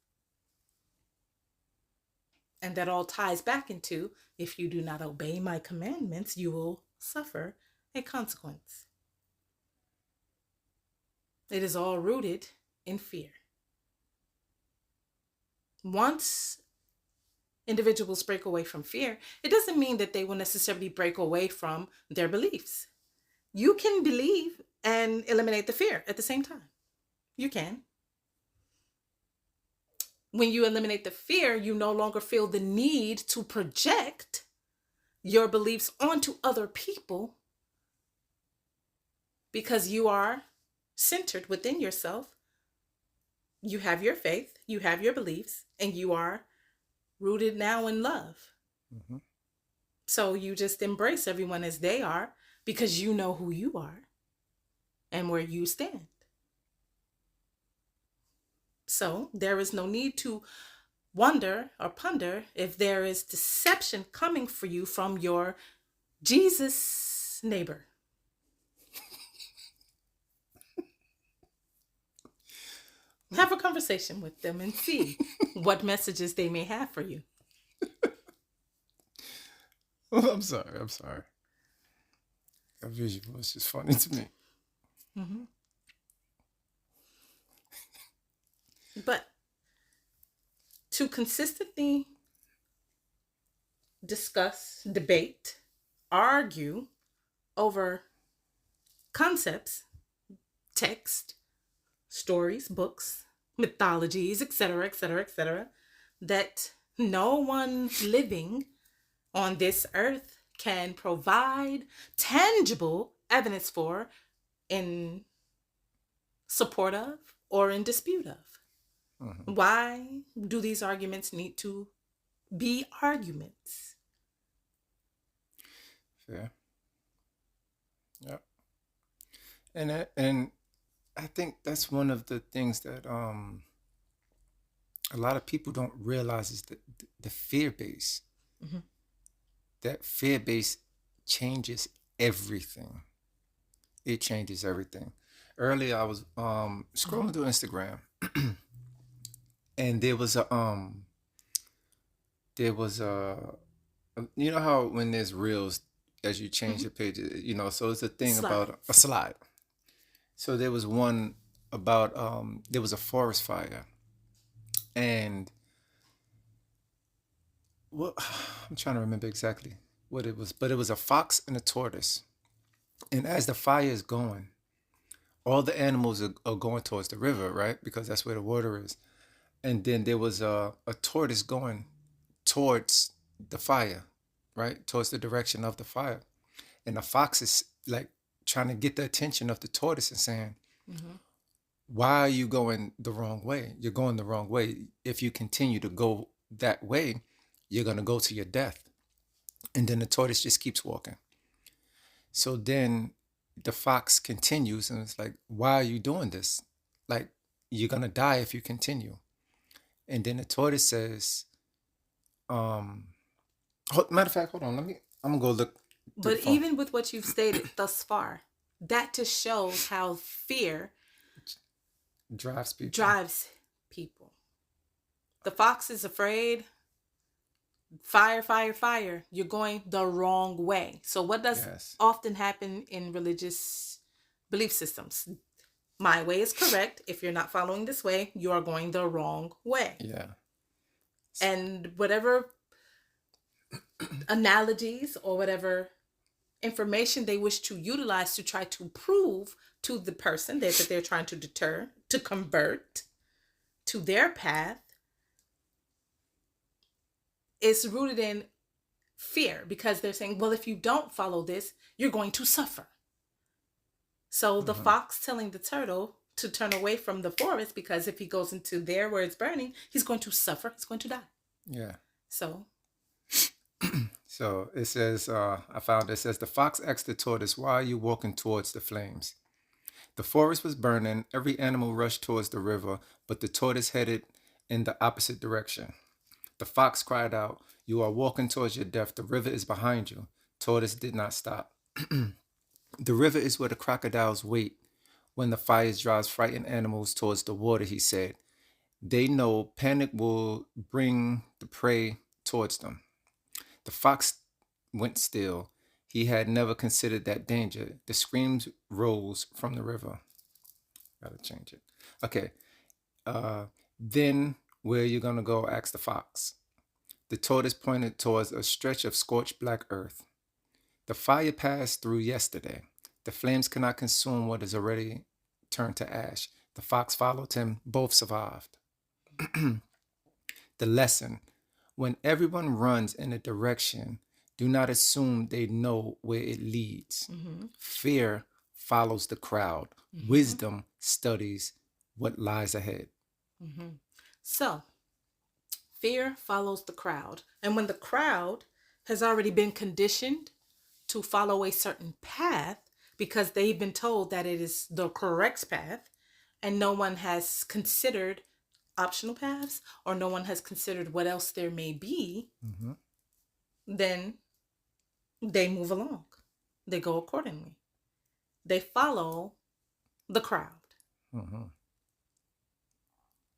And that all ties back into, if you do not obey my commandments, you will suffer a consequence. It is all rooted in fear. Once individuals break away from fear, it doesn't mean that they will necessarily break away from their beliefs. You can believe and eliminate the fear at the same time. You can. When you eliminate the fear, you no longer feel the need to project your beliefs onto other people because you are centered within yourself. You have your faith, you have your beliefs, and you are rooted now in love. Mhm. So you just embrace everyone as they are because you know who you are and where you stand. So there is no need to wonder or ponder if there is deception coming for you from your Jesus neighbor. Have a conversation with them and see what messages they may have for you. I'm sorry. I'm sorry. That visual is just funny to me. Mm-hmm. But to consistently discuss, debate, argue over concepts, text, stories, books, mythologies, etc., etc., etc., that no one living on this earth can provide tangible evidence for, in support of, or in dispute of. Mhm. Why do these arguments need to be arguments? Fair. Yep. And I think that's one of the things that a lot of people don't realize is the fear base. Mm-hmm. That fear base changes everything. It changes everything. Earlier I was Mm-hmm. scrolling through Instagram and there was a you know how when there's reels as you change Mm-hmm. the page, so it's a thing about a Slides. slide. So there was one about there was a forest fire and what I'm trying to remember exactly what it was, but it was a fox and a tortoise. And as the fire is going, all the animals are going towards the river, right? Because that's where the water is. And then there was a tortoise going towards the fire, right? Towards the direction of the fire. And the fox is like trying to get the attention of the tortoise and saying, Mm-hmm. why are you going the wrong way? You're going the wrong way. If you continue to go that way, you're going to go to your death. And then the tortoise just keeps walking. So then the fox continues and it's like, why are you doing this? Like, you're going to die if you continue. And then the tortoise says, um, matter of fact, hold on. I'm going to go look through the But phone. even with what you've stated thus far, that just shows how fear Drives people. drives people. The fox is afraid. Fire, fire, fire. You're going the wrong way. So, what does Yes. often happen in religious belief systems? My way is correct. If you're not following this way, you are going the wrong way. Yeah. And whatever analogies or whatever information they wish to utilize to try to prove to the person that they're trying to deter, to convert to their path, is rooted in fear because they're saying, well, if you don't follow this, you're going to suffer. So the Mhm. fox telling the turtle to turn away from the forest because if he goes into there where it's burning, he's going to suffer, he's going to die. Yeah. So, So it says, I found it says, the fox asked the tortoise, why are you walking towards the flames? The forest was burning. Every animal rushed towards the river, but the tortoise headed in the opposite direction. The fox cried out, "You are walking towards your death. The river is behind you." Tortoise did not stop. The river is where the crocodiles wait when the fire drives frightened animals towards the water, he said. They know panic will bring the prey towards them. The fox went still. He had never considered that danger. The screams rose from the river. Gotta change it. Okay. Then where are you gonna go? Asked the fox. The tortoise pointed towards a stretch of scorched black earth. The fire passed through yesterday. The flames cannot consume what is already turned to ash. The fox followed him. Both survived. The lesson: when everyone runs in a direction, do not assume they know where it leads. Fear follows the crowd. Wisdom studies what lies ahead. So, fear follows the crowd. And when the crowd has already been conditioned to follow a certain path because they've been told that it is the correct path, and no one has considered optional paths, or no one has considered what else there may be, then they move along. They go accordingly. They follow the crowd.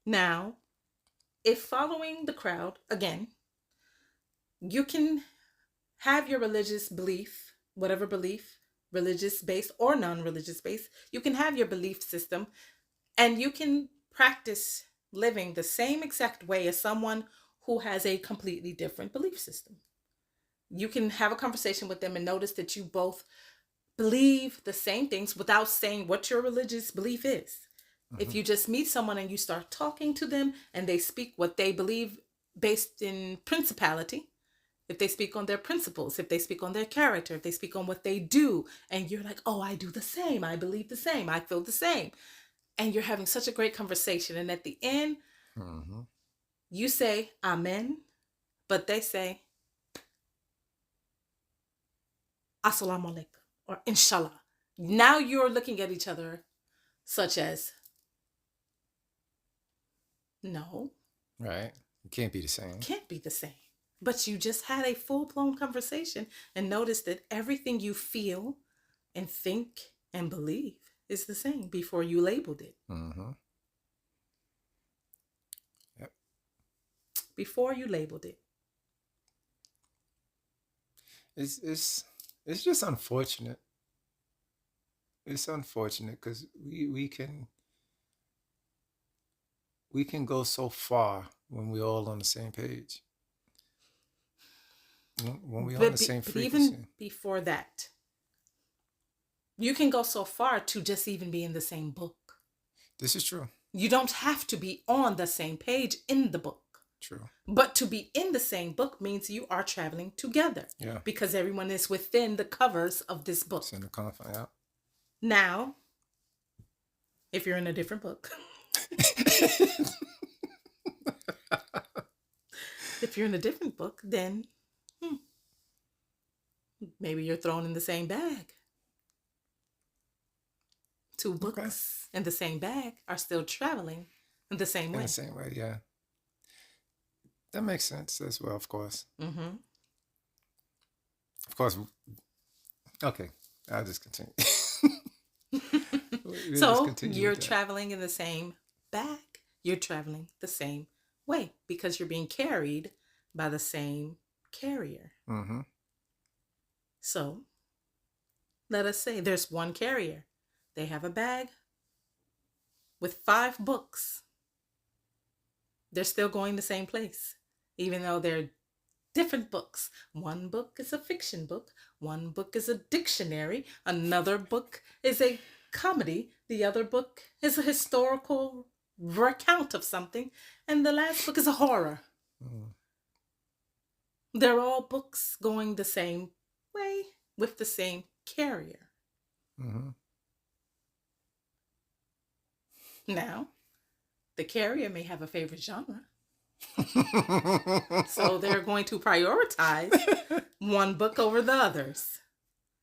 Now, if following the crowd, again, you can have your religious belief, whatever belief, religious based or non-religious based, you can have your belief system, and you can practice living the same exact way as someone who has a completely different belief system. You can have a conversation with them and notice that you both believe the same things without saying what your religious belief is. If you just meet someone and you start talking to them and they speak what they believe based in principality, if they speak on their principles, if they speak on their character, if they speak on what they do, and you're like, oh, I do the same, I believe the same, I feel the same. And you're having such a great conversation. And at the end, you say, Amen, but they say, Assalamu alaikum, or Inshallah. Now you're looking at each other such as, no. Right. It can't be the same. Can't be the same. But you just had a full-blown conversation and noticed that everything you feel and think and believe is the same before you labeled it. Yep. Before you labeled it. It's just unfortunate. It's unfortunate because we can go so far when we're all on the same page. When we're on the same frequency. Even before that, you can go so far to just even be in the same book. This is true. You don't have to be on the same page in the book. True. But to be in the same book means you are traveling together. Yeah. Because everyone is within the covers of this book. It's in the confine, yeah. Now, if you're in a different book, if you're in a different book, then maybe you're thrown in the same bag. Two books in the same bag are still traveling in the same way. In the same way, yeah. That makes sense as well, of course. Of course. Okay, I'll just continue. So you're traveling in the same bag. You're traveling the same way because you're being carried by the same carrier. So let us say there's one carrier. They have a bag with 5 books. They're still going the same place, even though they're different books. One book is a fiction book. One book is a dictionary. Another book is a comedy. The other book is a historical recount of something. And the last book is a horror. They're all books going the same way with the same carrier. Now, the carrier may have a favorite genre. So they're going to prioritize one book over the others.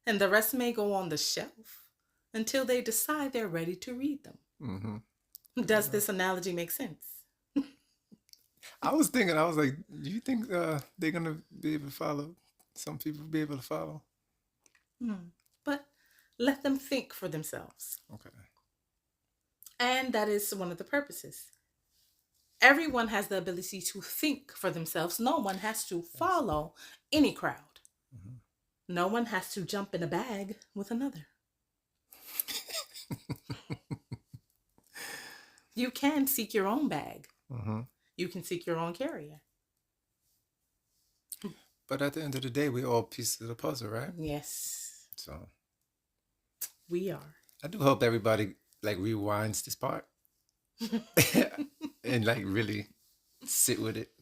And the rest may go on the shelf until they decide they're ready to read them. Does this analogy make sense? I was thinking, I was like, do you think they're gonna be able to follow? Some people be able to follow? But let them think for themselves. Okay. And that is one of the purposes. Everyone has the ability to think for themselves. No one has to Yes. follow any crowd. Mhm. No one has to jump in a bag with another. You can seek your own bag. Mm-hmm. You can seek your own carrier. But at the end of the day, we're all pieces of the puzzle, right? Yes, So we are. I do hope everybody like rewinds this part and like really sit with it.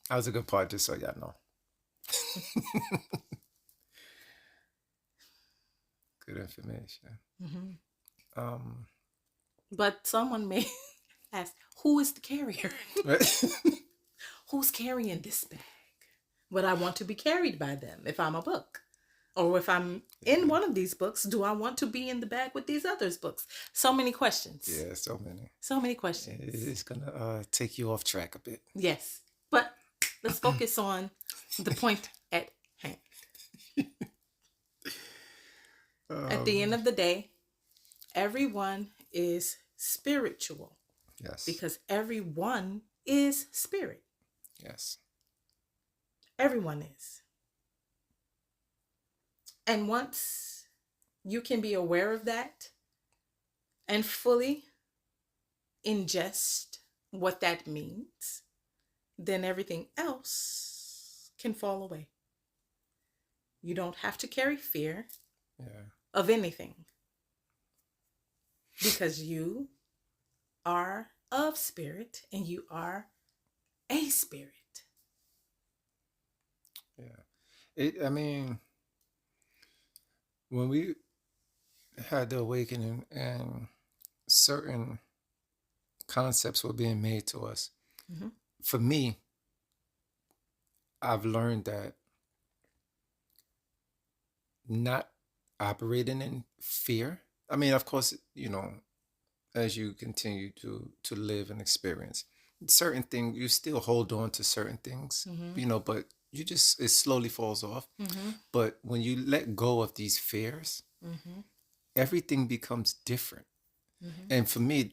That was a good part, just so y'all know. Good information. Mhm. Um, But someone may ask, who is the carrier? right? Who's carrying this bag? Would I want to be carried by them if I'm a book? Or if I'm in one of these books, do I want to be in the bag with these others books? So many questions. Yeah, so many. So many questions. It's gonna take you off track a bit. Yes. But let's focus on the point at hand. At the end of the day, everyone is spiritual Yes. because everyone is spirit. Yes. Everyone is. And once you can be aware of that and fully ingest what that means, then everything else can fall away. You don't have to carry fear of anything because you are of spirit and you are a spirit. Yeah. I mean, when we had the awakening and certain concepts were being made to us, Mm-hmm. for me, I've learned that not operating in fear. I mean, of course, as you continue to live and experience certain things, you still hold on to certain things, Mm-hmm. but it slowly falls off. Mm-hmm. But when you let go of these fears, Mm-hmm. everything becomes different. Mm-hmm. And for me,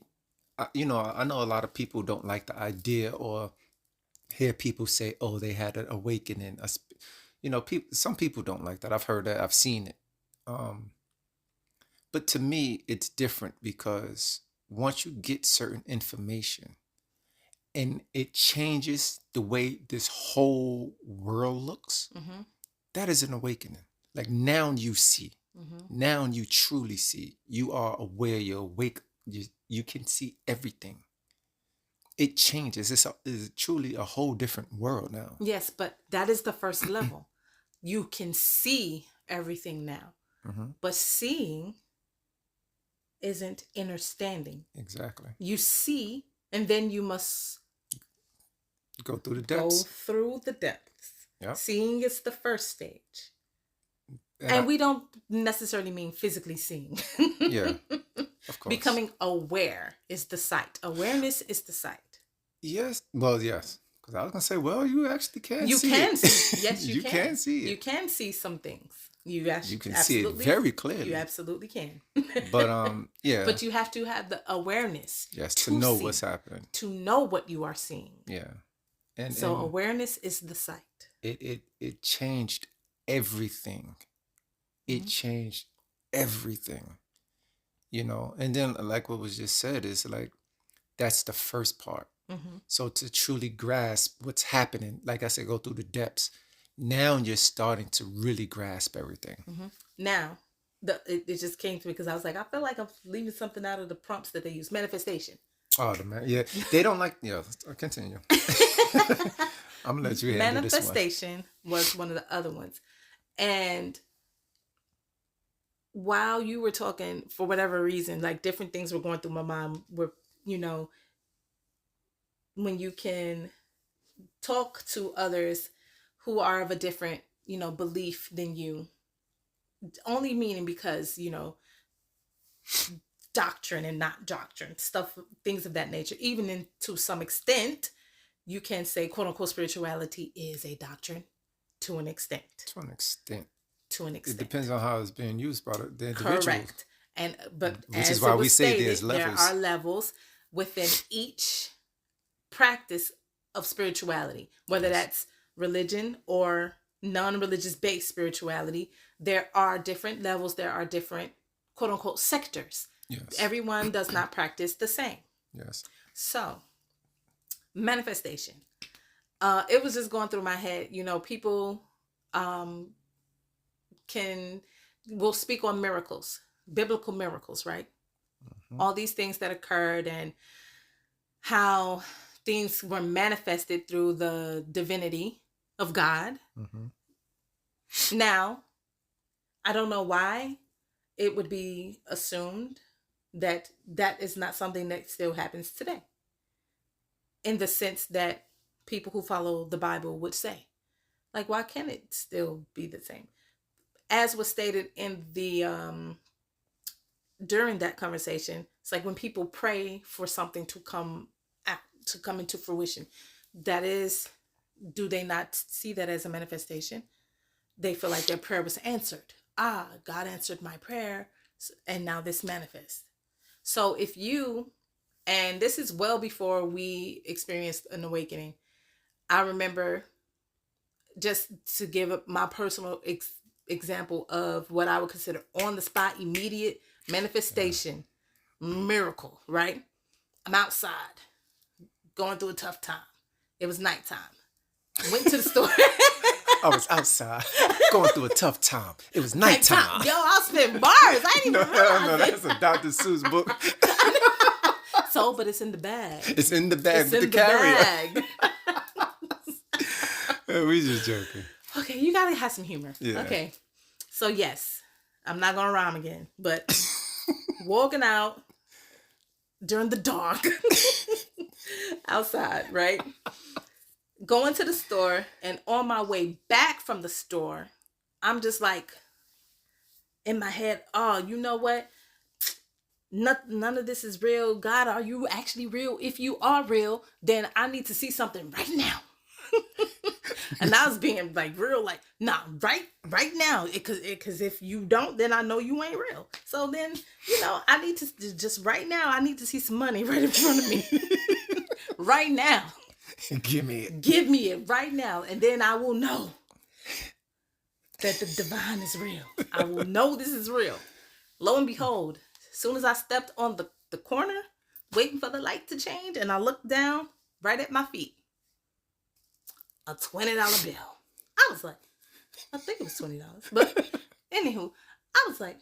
I know a lot of people don't like the idea or hear people say, "Oh, they had an awakening." Some people don't like that. I've heard that. I've seen it. Um, but to me, it's different because once you get certain information, and it changes the way this whole world looks, Mm-hmm. that is an awakening. Like now you see, Mm-hmm. now you truly see. You are aware. You're awake. You can see everything. It changes. It's truly a whole different world now. Yes, but that is the first level. You can see everything now, Mm-hmm. but seeing isn't understanding. Exactly. You see, and then you must Go through the go depths. through the depths. Yeah. Seeing is the first stage. And we don't necessarily mean physically seeing. Yeah, of course. Becoming aware is the sight. Awareness is the sight. Yes. Well, yes. Because I was gonna say, well, you actually can You see can it. see. Yes, you, You can. can see it. You can see some things. You You can see it absolutely very clearly. You absolutely can. But yeah. But you have to have the awareness. Yes, to know see, what's happening. To know what you are seeing. Yeah. And and awareness is the sight. it changed everything. It changed everything. And then like what was just said is like that's the first part. Mm-hmm. So to truly grasp what's happening, like I said, go through the depths. Now you're starting to really grasp everything. Mm-hmm. Now, it just came to me because I was like, I feel like I'm leaving something out of the prompts that they use. Manifestation. Oh, yeah. They don't like, continue. I'm going to let you handle this one. Manifestation was one of the other ones. And while you were talking, for whatever reason, like different things were going through my mind were, when you can talk to others who are of a different, belief than you, only meaning because, doctrine and not doctrine, stuff, things of that nature, even to some extent, you can say, quote unquote, spirituality is a doctrine to an extent. To an extent. To an It extent. depends on how it's being used by the individual. Correct. But which as is why it was we say stated, there's levels. there are levels within each practice of spirituality, whether that's religion or non-religious based spirituality. There are different levels. There are different, quote unquote, sectors. Yes. Everyone does not practice the same. Yes. So, manifestation. It was just going through my head. People will speak on miracles, biblical miracles, right? Mm-hmm. All these things that occurred and how things were manifested through the divinity of God. Mm-hmm. Now, I don't know why it would be assumed that that is not something that still happens today, in the sense that people who follow the Bible would say. Like, why can't it still be the same? As was stated in the during that conversation, it's like when people pray for something to come into fruition, that is, do they not see that as a manifestation? They feel like their prayer was answered. God answered my prayer, and now this manifests. So if you, and this is well before we experienced an awakening, I remember, just to give my personal example of what I would consider on the spot, immediate manifestation, miracle, right? I'm outside, going through a tough time. It was nighttime. Went to the store. I was outside, going through a tough time. It was nighttime. Yo, I'll spit bars. I didn't even realize no, that's a Dr. Seuss book. So, but it's in the bag. It's in the bag it's with in the carrier. Bag. We just joking. Okay, you gotta have some humor. Yeah. Okay, so yes, I'm not gonna rhyme again, but walking out during the dark, outside, right? Going to the store, and on my way back from the store, I'm just like, in my head, oh, you know what? None of this is real. God, are you actually real? If you are real, then I need to see something right now. And I was being like real, like, nah, right now. Because if you don't, then I know you ain't real. So then, I need to just right now, I need to see some money right in front of me. Right now. Give me it. Give me it right now. And then I will know that the divine is real. I will know this is real. Lo and behold, as soon as I stepped on the corner, waiting for the light to change, and I looked down right at my feet, a $20 bill. I was like, I think it was $20. But anywho, I was like,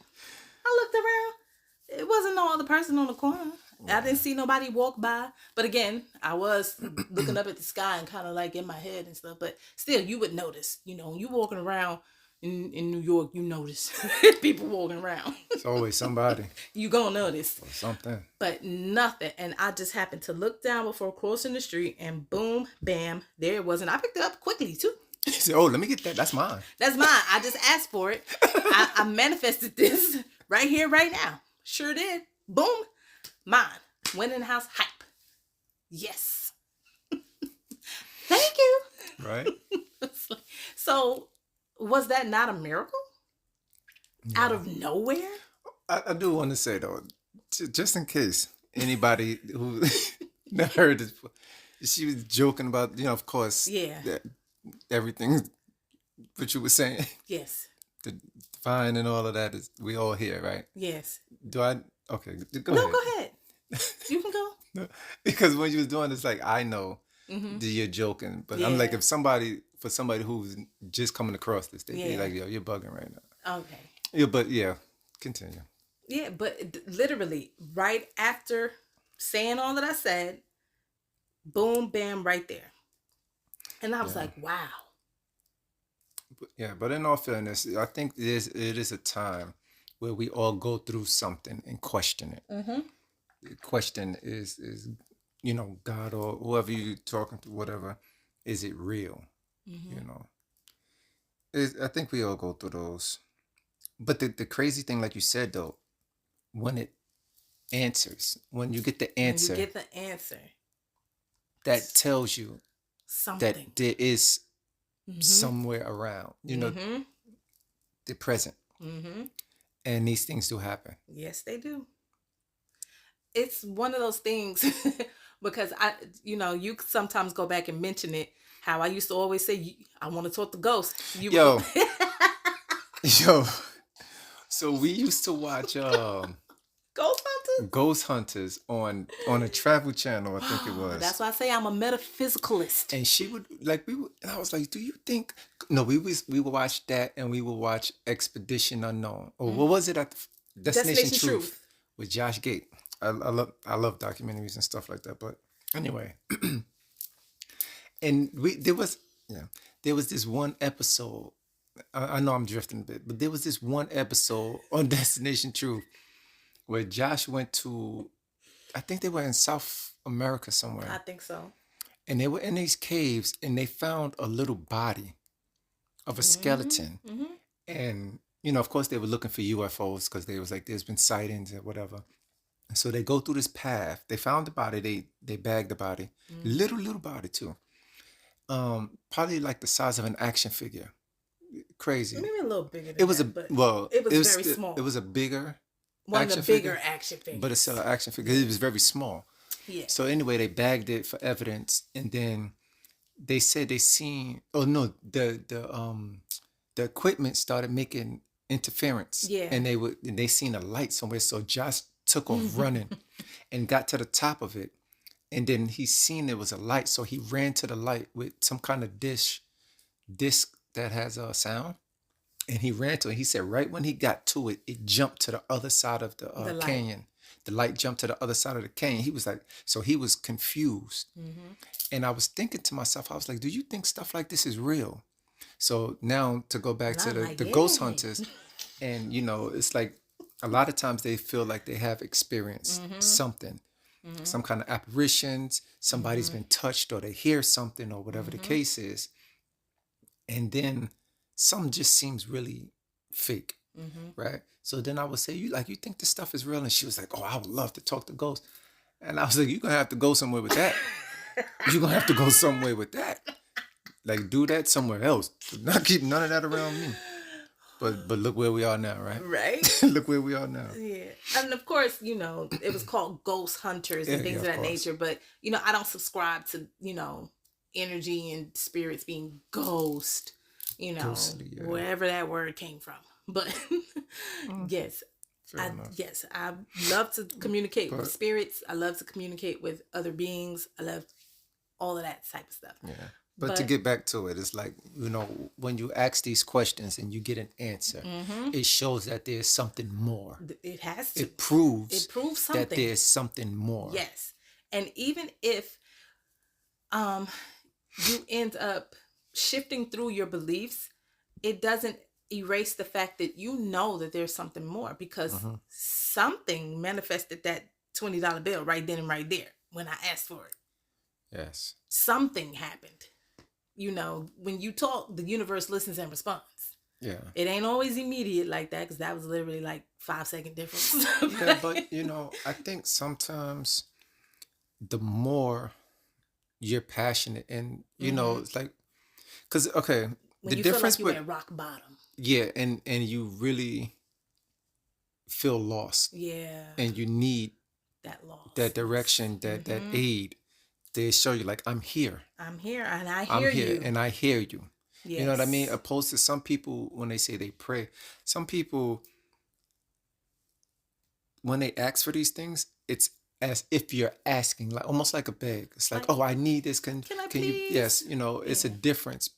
I looked around. It wasn't no other person on the corner. I didn't see nobody walk by. But again, I was looking up at the sky and kind of like in my head and stuff. But still, you would notice, you walking around in New York, you notice people walking around. It's always somebody. You gonna notice. Or something. But nothing. And I just happened to look down before crossing the street, and boom, bam, there it was. And I picked it up quickly too. He said, oh, let me get that. That's mine. That's mine. I just asked for it. I manifested this right here, right now. Sure did. Boom. Mine. Went in the house. Hype. Yes. Thank you. Right. So, was that not a miracle? Yeah. Out of nowhere? I do want to say, though, just in case anybody who never heard this, she was joking about, of course, everything what you were saying. Yes. The divine and all of that is, we all here, right? Yes. Okay, go ahead. No, go ahead. You can go. No, because when you was doing this, like, I know that you're joking, but I'm like, for somebody who's just coming across this, they'd be like, yo, you're bugging right now. Okay. Yeah, but continue. Yeah, but literally, right after saying all that I said, boom, bam, right there. And I was like, wow. But in all fairness, I think it is a time where we all go through something and question it. Mm-hmm. The question is God or whoever you're talking to, whatever, is it real? Mm-hmm. I think we all go through those. But the crazy thing, like you said, though, when it answers, when you get the answer, that tells you Something. that there is Mm-hmm. somewhere around. Mm-hmm. They're present, Mm-hmm. and these things do happen. Yes, they do. It's one of those things because you sometimes go back and mention it. How I used to always say, I want to talk to ghosts. You would go, Yo, yo. So we used to watch Ghost Hunters? Ghost Hunters on a travel channel, I think it That's was. why I say I'm a metaphysicalist. And she would like we would, and I was like, "Do you think?" No, we would watch that, and we would watch Expedition Unknown, or what was it at Destination Destination Truth Truth. with Josh Gate. I love documentaries and stuff like that. But anyway, and we there was this one episode. I know I'm drifting a bit, but there was this one episode on Destination Truth where Josh went to, I think they were in South America I somewhere, think so. and they were in these caves, and they found a little body of a Mm-hmm. skeleton, Mm-hmm. and of course, they were looking for UFOs because they was like, there's been sightings or whatever. So they go through this path. They found the body. They bagged the body, Mm-hmm. little body too. Probably like the size of an action figure. Crazy. Maybe a little bigger It than was that, but it it was was very it small. was a bigger One of the action bigger figure, action but it's still figures. an action figure. It was very small. Yeah. So anyway, they bagged it for evidence, and then they said they seen. Oh no, the equipment started making interference, Yeah. and they seen a light somewhere. So Josh took off running and got to the top of it, and then he seen there was a light, so he ran to the light with some kind of disc that has a sound, and he ran to it. He said right when he got to it, it jumped to the other side of the The light. canyon. The light jumped to the other side of the canyon. He was like, so he was confused. Mm-hmm. And I was thinking to myself, I was like, do you think stuff like this is real? So now to go back And to I'm like, the yeah. ghost hunters, and it's like a lot of times they feel like they have experienced Mm-hmm. something, Mm-hmm. some kind of apparitions, somebody's Mm-hmm. been touched, or they hear something, or whatever the Mm-hmm. case is. And then some just seems really fake, Mm-hmm. right? So then I would say, you think this stuff is real? And she was like, oh, I would love to talk to ghosts. And I was like, you're gonna have to go somewhere with that. You're gonna have to go somewhere with that. Like, do that somewhere else. Do not keep none of that around me. But look where we are now, right? Right? Look where we are now. Yeah. And of course, it was called Ghost Hunters and Yeah, things yeah, of of that course. nature. But, I don't subscribe to, energy and spirits being ghost, Ghostly, yeah. wherever that word came from. But Mm, yes, fair enough. I love to communicate with But spirits. I love to communicate with other beings. I love all of that type of stuff. yeah. But to But get back to it, it's like, when you ask these questions and you get an answer, mhm, it shows that there's something more. it has to. It proves It proves that something. there's something more. Yes. And even if um you end up shifting through your beliefs, it doesn't erase the fact that you know that there's something more because Hmm. something manifested that $20 bill right then and right there when I asked for it. Yes. Something happened. When you talk, the universe listens and responds. Yeah. It ain't always immediate like that because that was literally like 5-second difference. Yeah, but I think sometimes the more you're passionate, and Mhm. it's like, because okay, When the you feel difference like you with, at rock bottom. yeah, and you really feel lost, Yeah, and you need that loss. that direction, that Mhm. aid. They show you like, I'm here. I'm here and I I'm hear here you. and I hear you. You know what I mean? Yes. Opposed to some people, when they say they pray, some people, when they ask for these things, it's as if you're asking, like almost like a beg. It's like, Like, oh, I need this. can I Can you? Yes, please? it's a Yeah. difference.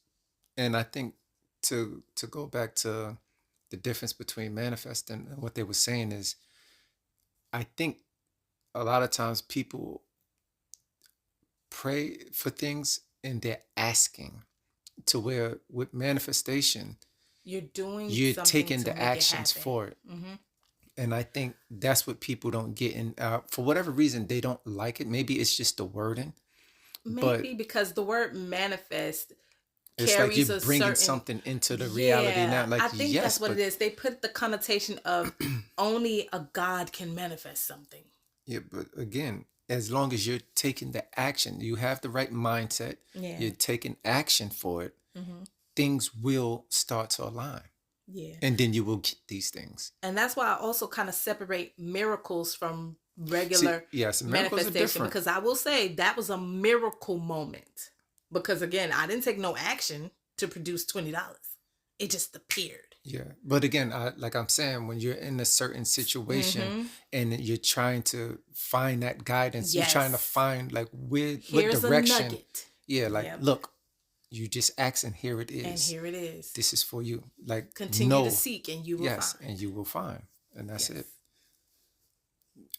And I think to go back to the difference between manifesting and what they were saying is, I think a lot of times people pray for things and they're asking, to where with manifestation, You're doing you're something taking to the make it actions happen. for it. Mm-hmm. And I think that's what people don't get. And for whatever reason, they don't like it. Maybe it's just the wording, but Maybe because the word manifest it's like you're carries a bringing certain. something into the reality now. Yeah, Like, I think yes, that's what it but is. They put the connotation of only a God can manifest something. yeah, but again, as long as you're taking the action, you have the right mindset, Yeah. you're taking action for it, things will start to align. Yeah. And then you will get these things. And that's why I also kind of separate miracles from regular miracles are manifestation, different. because I will say that was a miracle moment. Because again, I didn't take no action to produce $20. It just appeared. Yeah, but again, like I'm saying, when you're in a certain situation and you're trying to find that guidance, you're trying to find like what direction. A nugget. Yeah, like look, you just ask and here it is. And here it is. This is for you. Like continue to seek and you will find. Yes, and you will find. And that's it.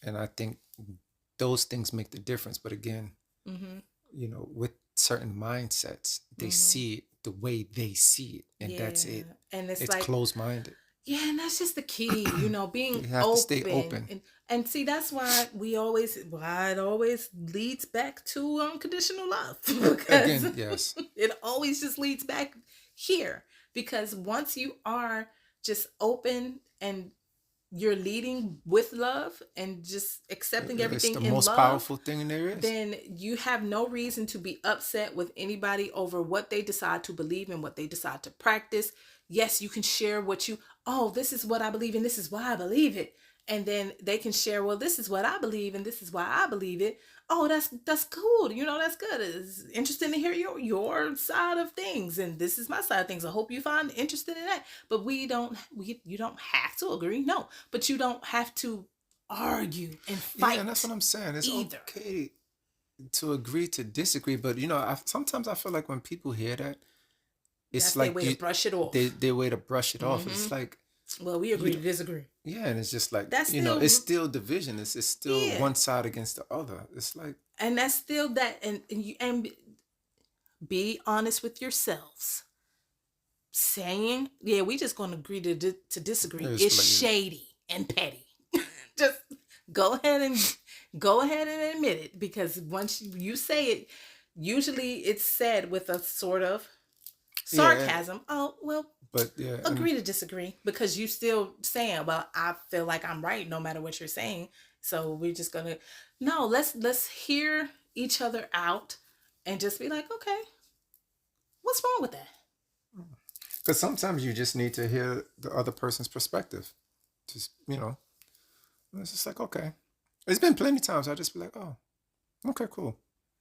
And I think those things make the difference. But again, you know, with certain mindsets, they see it the way they see it. And that's it. And it's like closed-minded. Yeah, and that's just the key, you know, being you have open. To stay open. And see, that's why it always leads back to unconditional love. Because again, yes. It always just leads back here. Because once you are just open and you're leading with love and just accepting everything in love, it's the most powerful thing there is. Then you have no reason to be upset with anybody over what they decide to believe and what they decide to practice. Yes, you can share this is what I believe and this is why I believe it. And then they can share, well, this is what I believe and this is why I believe it. Oh, that's cool. You know, that's good. It's interesting to hear your side of things. And this is my side of things. I hope you find interested in that. But you don't have to agree. No, but you don't have to argue and fight. Yeah, and that's what I'm saying. It's either. Okay to agree to disagree. But, you know, sometimes I feel like when people hear that, it's that's like their way to brush it off. Their way to brush it off. It's like, well, we agree to disagree. Yeah, and it's just like, that's it's still division. It's still one side against the other. It's like, and that's still that, and be honest with yourselves. Saying, yeah, we just gonna agree to disagree. It's shady and petty. Just go ahead and admit it, because once you say it, usually it's said with a sort of sarcasm. Oh, well, but agree to disagree, because you still saying, well, I feel like I'm right no matter what you're saying. So we're just gonna let's hear each other out and just be like, okay, what's wrong with that? Because sometimes you just need to hear the other person's perspective. Just, it's just like, okay. It's been plenty of times I just be like, oh, okay, cool.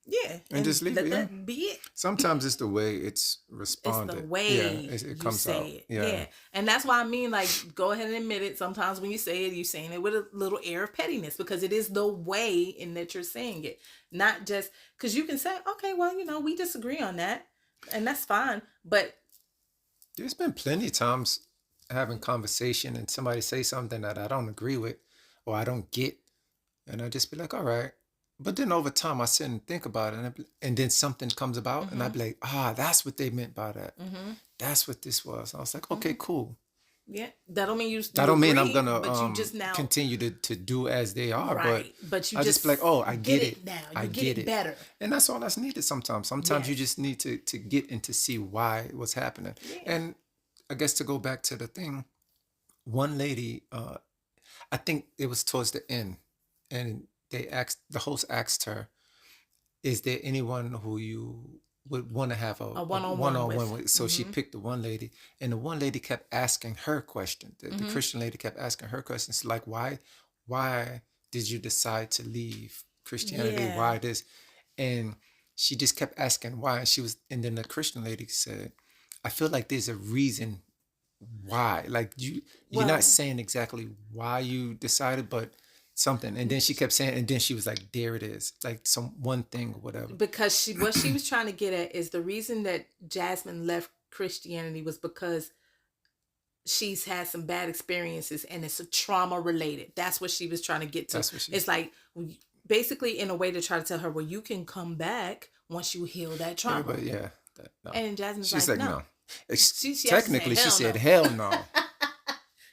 Yeah. And just leave it. Yeah. That be it. Sometimes it's the way it's responded. It's the way it comes out. It. Yeah. And that's why I mean, like, go ahead and admit it. Sometimes when you say it, you're saying it with a little air of pettiness, because it is the way in that you're saying it. Not just because you can say, okay, well, we disagree on that. And that's fine. But there's been plenty of times having conversation and somebody say something that I don't agree with or I don't get. And I just be like, all right. But then over time, I sit and think about it, and then something comes about, and I be like, that's what they meant by that. That's what this was. I was like, okay, cool. Yeah, that don't mean I'm gonna continue to do as they are, right? But you I just be like, oh, I get it now. I get it better, and that's all that's needed. Sometimes you just need to get and to see why it was happening. Yeah. And I guess to go back to the thing, one lady, I think it was towards the end, and the host asked her, is there anyone who you would want to have a one-on-one with? So she picked the one lady, and the one lady kept asking her question. The Christian lady kept asking her questions, like, why did you decide to leave Christianity? Yeah. Why this? And she just kept asking why. And then the Christian lady said, I feel like there's a reason why. Like you're not saying exactly why you decided, but something. And then she kept saying, and then she was like, there it is, like some one thing or whatever. Because what she was trying to get at is the reason that Jasmine left Christianity was because she's had some bad experiences and it's a trauma related. That's what she was trying to get to. It's like basically in a way to try to tell her, well, you can come back once you heal that trauma. Yeah, but no. And Jasmine's she's like, no. She technically she said hell no.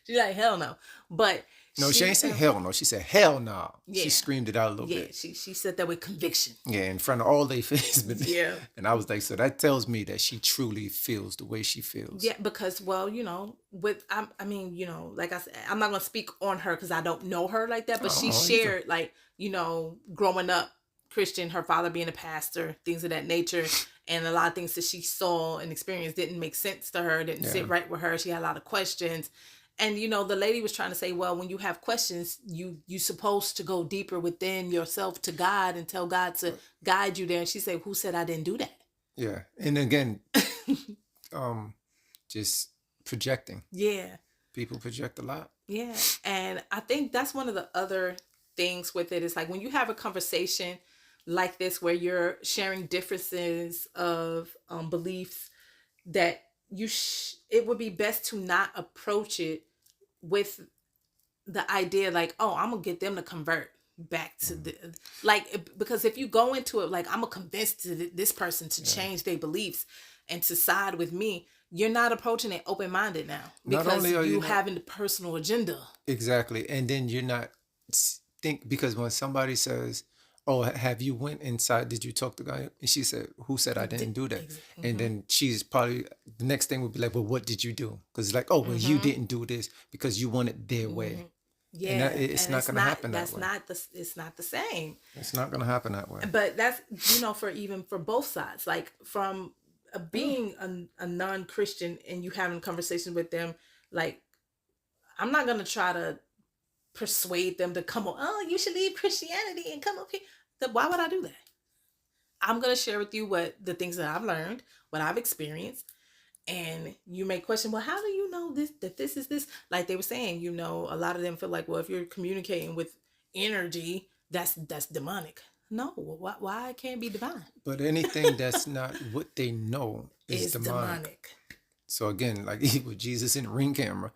She's like, hell no. But No, she ain't say hell no. She said hell no. Yeah. She screamed it out a little Yeah, bit. she said that with conviction. Yeah, in front of all their faces. Yeah. And I was like, so that tells me that she truly feels the way she feels. Yeah, because, well, you know, I mean, you know, like I said, I'm not going to speak on her because I don't know her like that, but she shared, like, you know, growing up Christian, her father being a pastor, things of that nature, and a lot of things that she saw and experienced didn't make sense to her, didn't sit right with her. She had a lot of questions. And, you know, the lady was trying to say, well, when you have questions, you supposed to go deeper within yourself to God and tell God to guide you there. And she said, who said I didn't do that? Yeah. And again, just projecting. Yeah. People project a lot. Yeah. And I think that's one of the other things with it is like when you have a conversation like this where you're sharing differences of beliefs, that it would be best to not approach it with the idea like, oh, I'm gonna get them to convert back to the, like, because if you go into it like I'm gonna convince this person to change their beliefs and to side with me, you're not approaching it open-minded now, because you having the personal agenda. Exactly. And then you're not because when somebody says, oh, have you went inside, did you talk to God? And she said, who said I didn't do that? And then she's probably, the next thing would be like, well, what did you do? Because it's like, oh, well, you didn't do this because you want it their way. Yeah, and it's not going to happen that way. It's not the same. It's not going to happen that way. But that's, you know, for both sides, like from being a non-Christian and you having conversations with them, like I'm not going to try to persuade them to come on, oh, you should leave Christianity and come up here. Why would I do that? I'm going to share with you the things that I've learned, what I've experienced. And you may question, well, how do you know that this is this? Like they were saying, you know, a lot of them feel like, well, if you're communicating with energy, that's demonic. No, why it can't be divine? But anything that's not what they know is demonic. So again, like with Jesus in the Ring camera,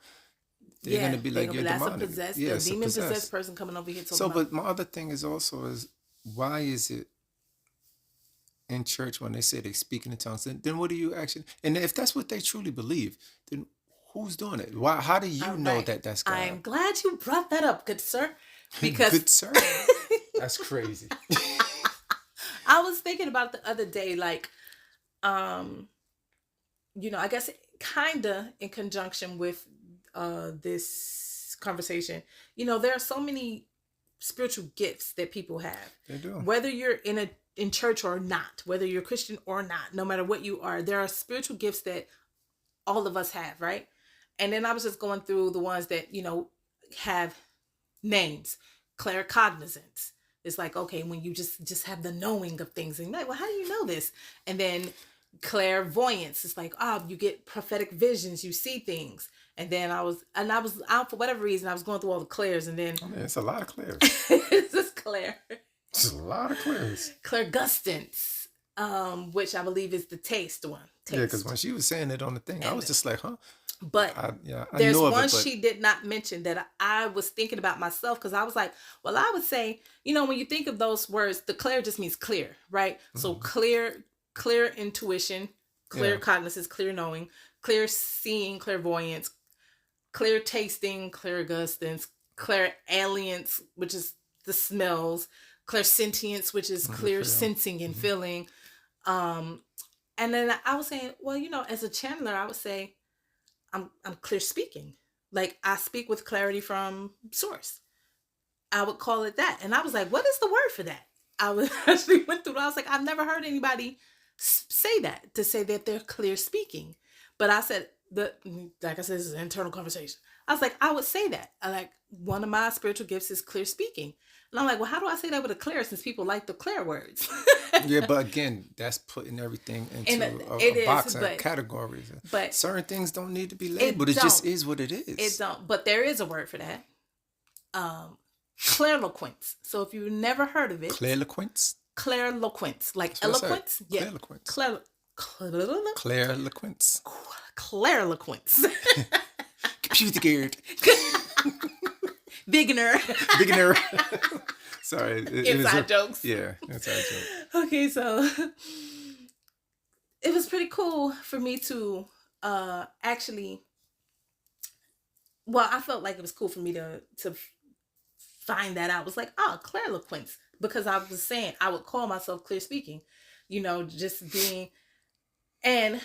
they're going to be like, you're demonic. That's a demon-possessed person coming over here. So, but my other thing is also why is it in church when they say they speak in the tongues, then what do you actually, and if that's what they truly believe, then who's doing it? Why? How do you know that that's God? I'm glad you brought that up, good sir. Because good sir? That's crazy. I was thinking about the other day, like, you know, I guess kind of in conjunction with this conversation, you know, there are so many spiritual gifts that people have. They do. Whether you're in church or not, whether you're Christian or not, no matter what you are, there are spiritual gifts that all of us have, right? And then I was just going through the ones that, you know, have names. Claircognizance. It's like, okay, when you just have the knowing of things, and you're like, well, how do you know this? And then clairvoyance. It's like, you get prophetic visions, you see things. And then I was for whatever reason, I was going through all the clairs, and then it's a lot of clairs. It's just clair. It's a lot of clairs. Clairgustance, which I believe is the taste one. Yeah, because when she was saying it on the thing, I was just like, huh? But there's one she did not mention that I was thinking about myself, because I was like, well, I would say, you know, when you think of those words, the clair just means clear, right? Mm-hmm. So clear intuition, clear cognizance, clear knowing, clear seeing, clairvoyance, clear tasting, clairgustance, clairalience, which is the smells, clairsentience, which is clear sensing and feeling. And then I was saying, well, you know, as a channeler, I would say I'm clear speaking. Like I speak with clarity from source. I would call it that. And I was like, what is the word for that? I actually went through it. I was like, I've never heard anybody say that, to say that they're clear speaking. But I said, like I said, this is an internal conversation. I was like, I would say that. One of my spiritual gifts is clear speaking. And I'm like, well, how do I say that with a clear, since people like the clear words? Yeah, but again, that's putting everything into a box and categories. But certain things don't need to be labeled. It just is what it is. It don't. But there is a word for that. Clairloquence. So if you've never heard of it. Clairloquence? Clairloquence. Like eloquence? Yeah. Clairloquence. Clairloquence. Clairloquence. Computer geared. Beginner. Sorry. Inside jokes. Yeah, inside joke. Okay, so it was pretty cool for me to actually, well, I felt like it was cool for me to find that out. It was like, oh, clairloquence, because I was saying I would call myself clear speaking, just being. And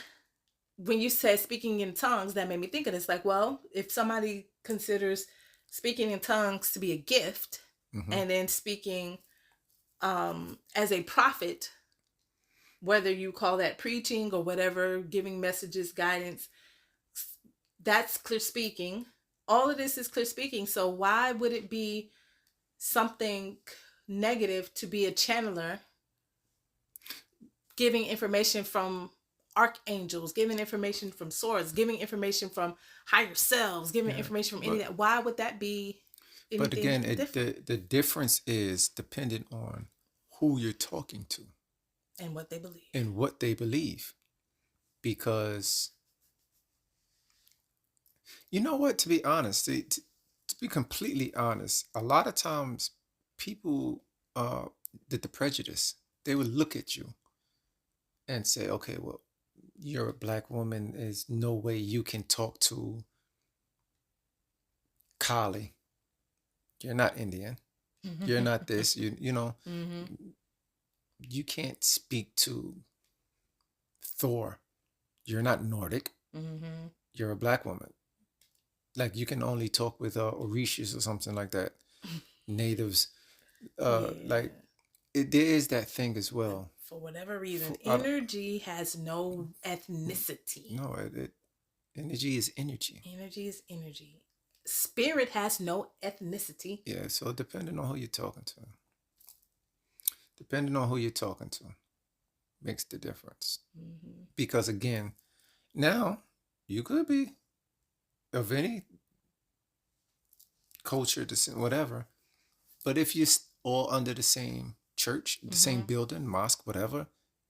when you said speaking in tongues, that made me think of this. Like, well, if somebody considers speaking in tongues to be a gift, Mm-hmm. and then speaking as a prophet, whether you call that preaching or whatever, giving messages, guidance, that's clear speaking. All of this is clear speaking. So why would it be something negative to be a channeler, giving information from archangels, giving information from swords, giving information from higher selves, giving Yeah, information from any but that? Why would that be but anything again, different? the difference is dependent on who you're talking to And what they believe. and what they believe. Because you know what, to be honest, to be completely honest, a lot of times people that the prejudice, they will look at you and say, okay, well, you're a black woman. There's no way you can talk to Kali. You're not Indian. You're not this. Mm-hmm. You can't speak to Thor. You're not Nordic. Mm-hmm. You're a black woman. Like you can only talk with Orishas or something like that. Natives. Like Yeah. there is that thing as well. For whatever reason, For, energy has no ethnicity. no, energy is energy. Energy is energy. Spirit has no ethnicity. Yeah, so depending on who you're talking to, depending on who you're talking to, makes the difference. Mm-hmm. Because again, now you could be of any culture, descent, whatever, but if you're all under the same church, the same Mm-hmm. building, mosque, whatever,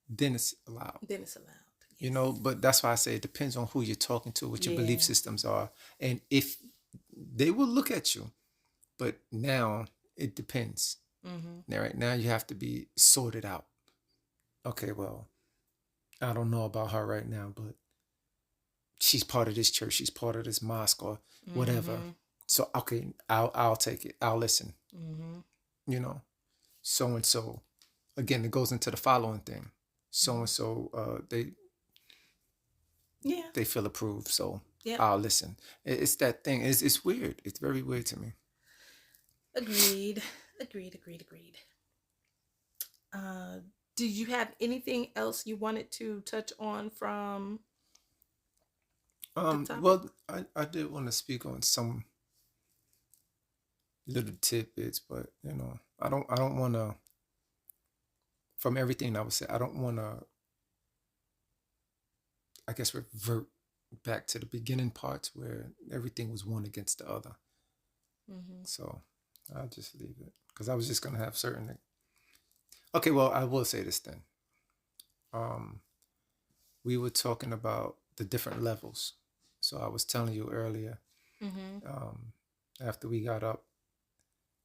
then it's allowed. Then it's allowed. Yes. But that's why I say it depends on who you're talking to, what your belief Yeah. systems are, and if they will look at you. But now it depends. Mm-hmm. Now, right now you have to be sorted out. Okay, well, I don't know about her right now, but she's part of this church, she's part of this mosque or whatever. Mm-hmm. So okay, I'll take it. I'll listen. Mm-hmm. So and so. Again, it goes into the following thing. So and so, Yeah. they feel approved, so Yeah. I'll listen. It's that thing. It's weird. It's very weird to me. Agreed. Agreed. Uh, do you have anything else you wanted to touch on from the topic? Well, I did want to speak on some little tidbits, but I don't want to. From everything I would say, I don't want to. I guess revert back to the beginning parts where everything was one against the other. Mm-hmm. So I'll just leave it because I was just gonna have certain. Okay, well, I will say this then. We were talking about the different levels. So I was telling you earlier, Mm-hmm. after we got up,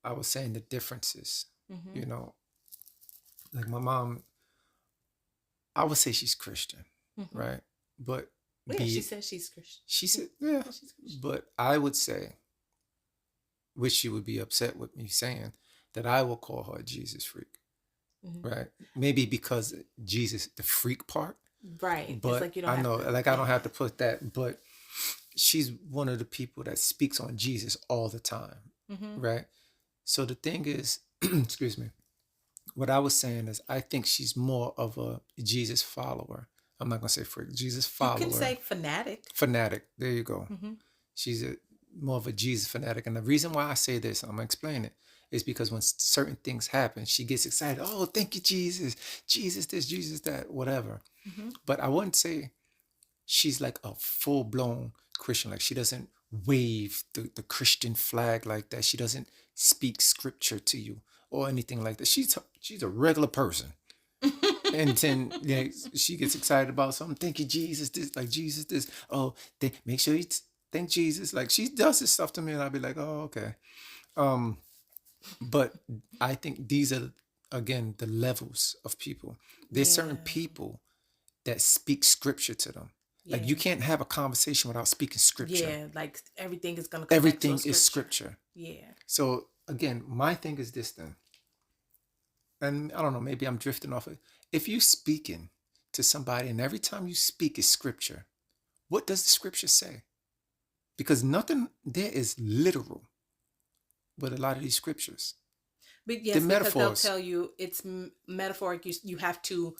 I was saying the differences. Mm-hmm. Like my mom, I would say she's Christian, Mm-hmm. right? But Well, yeah, she says she's Christian. she said, yeah, She's Christian. but I would say, which she would be upset with me saying, that I will call her a Jesus freak, Mm-hmm. right? Maybe because Jesus, the freak part, Right. but It's like you don't I have know, to. like I don't have to put that, but she's one of the people that speaks on Jesus all the time, Mm-hmm. right? So the thing is, excuse me, what I was saying is I think she's more of a Jesus follower. I'm not gonna say freak, Jesus You follower. can say fanatic. Fanatic. There you go. Mm-hmm. She's more of a Jesus fanatic. And the reason why I say this, I'm gonna explain it, is because when certain things happen, she gets excited. Oh, thank you, Jesus. Jesus this, Jesus that, whatever. Mm-hmm. But I wouldn't say she's like a full-blown Christian. Like she doesn't wave the Christian flag like that. She doesn't speak scripture to you or anything like that. She's a regular person. And then she gets excited about something. Thank you, Jesus. This, like Jesus, this. Oh, make sure you thank Jesus. Like she does this stuff to me, and I'll be like, oh, okay. But I think these are again the levels of people. There's certain Yeah. people that speak scripture to them. Like you can't have a conversation without speaking scripture. Yeah, like everything is going to come Everything back to is scripture. Yeah. So again, my thing is this then. And I don't know, maybe I'm drifting off it. If you're speaking to somebody and every time you speak is scripture, what does the scripture say? Because nothing there is literal with a lot of these scriptures. But yes, the because metaphors. they'll tell you it's metaphoric. You have to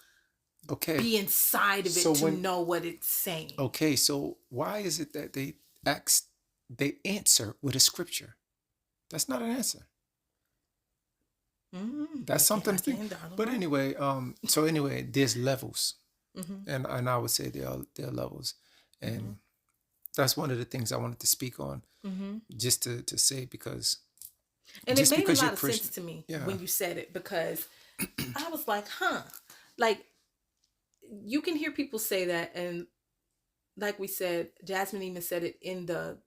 Okay. be inside of it to know what it's saying. Okay, so why is it that they answer with a scripture? That's not an answer. That's something to think. But anyway, so anyway, there's levels, and I would say there are levels, and that's one of the things I wanted to speak on, just to say because. And it made a lot of sense to me when you said it, because I was like, like you can hear people say that, and like we said, Jasmine even said it in the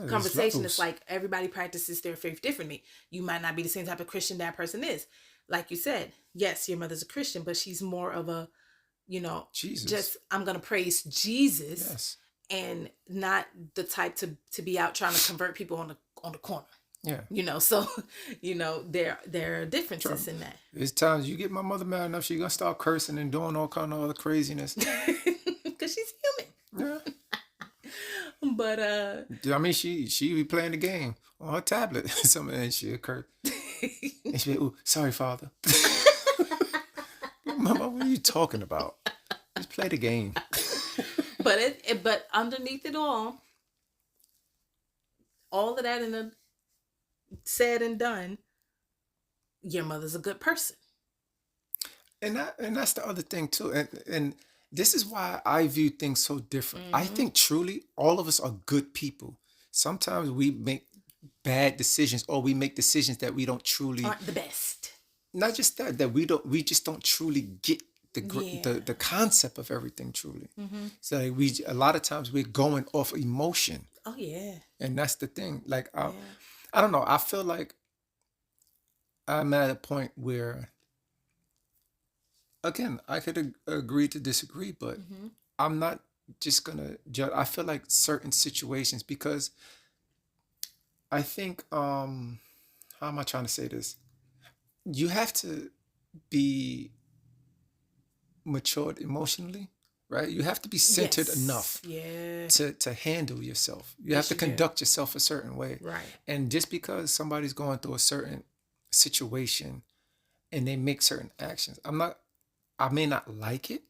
conversation. It's like everybody practices their faith differently. You might not be the same type of Christian that person is. Like you said, yes, your mother's a Christian, but she's more of a, Jesus. Just I'm gonna praise Jesus, yes, and not the type to be out trying to convert people on the corner. Yeah. So, there are differences in that. There's times you get my mother mad enough, she's gonna start cursing and doing all kind of other craziness. Because she's human. Yeah. But I mean, she be playing the game on her tablet. And she'll curse. And she'll be, "Ooh, sorry, Father." Mama, what are you talking about? Just play the game. But underneath it all of that in the said and done, your mother's a good person. And that's the other thing too. And this is why I view things so different. I think truly all of us are good people. Sometimes we make bad decisions, or we make decisions that we don't truly aren't the best. Not just that we just don't truly get the concept of everything truly. So a lot of times we're going off emotion. Oh yeah. And that's the thing. Like I don't know. I feel like I'm at a point where, again, I could agree to disagree, but I'm not just gonna judge. I feel like certain situations, because I think how am I trying to say this? You have to be matured emotionally, right? You have to be centered enough to handle yourself. You have to conduct yourself a certain way. Right. And just because somebody's going through a certain situation and they make certain actions, I may not like it,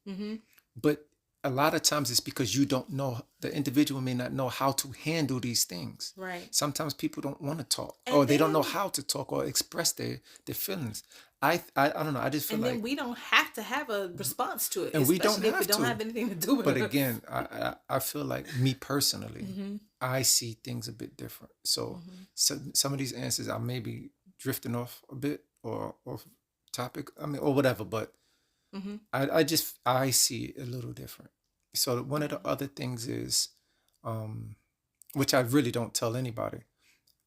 but a lot of times it's because you don't know, the individual may not know how to handle these things. Right. Sometimes people don't want to talk, or they don't know how to talk or express their feelings. I don't know. I just feel like, then we don't have to have a response to it, and we don't have if it don't have anything to do with it. But again, I feel like, me personally, I see things a bit different. So some of these answers I may be drifting off a bit or off topic. I mean, or whatever. But I see it a little different. So one of the other things is, which I really don't tell anybody,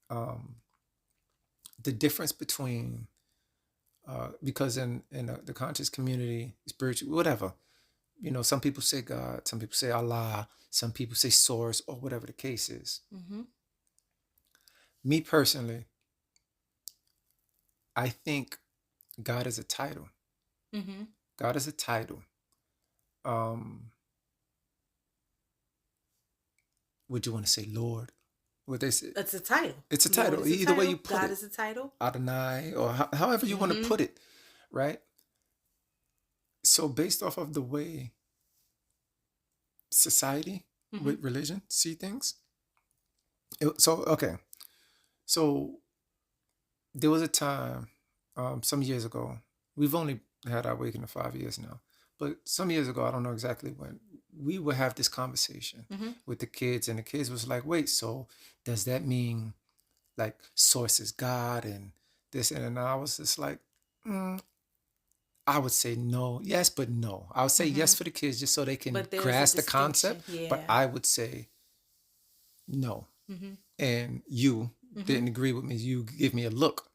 the difference between, because in the conscious community, spiritual, whatever, some people say God, some people say Allah, some people say source, or whatever the case is. Me personally, I think God is a title. God is a title. Would you want to say Lord? What they say? It's a title. It's a title. Either way you put it. God is a title. Adonai, or however you want to put it, right? So based off of the way society with religion see things. So there was a time, some years ago, we've only had our awakening 5 years now, but some years ago, I don't know exactly when, we would have this conversation with the kids, and the kids was like, wait, so does that mean like source is God and this? And I was just like, I would say no, yes, but no. I would say yes for the kids just so they can grasp the concept. Yeah. But I would say no. And you didn't agree with me. You give me a look,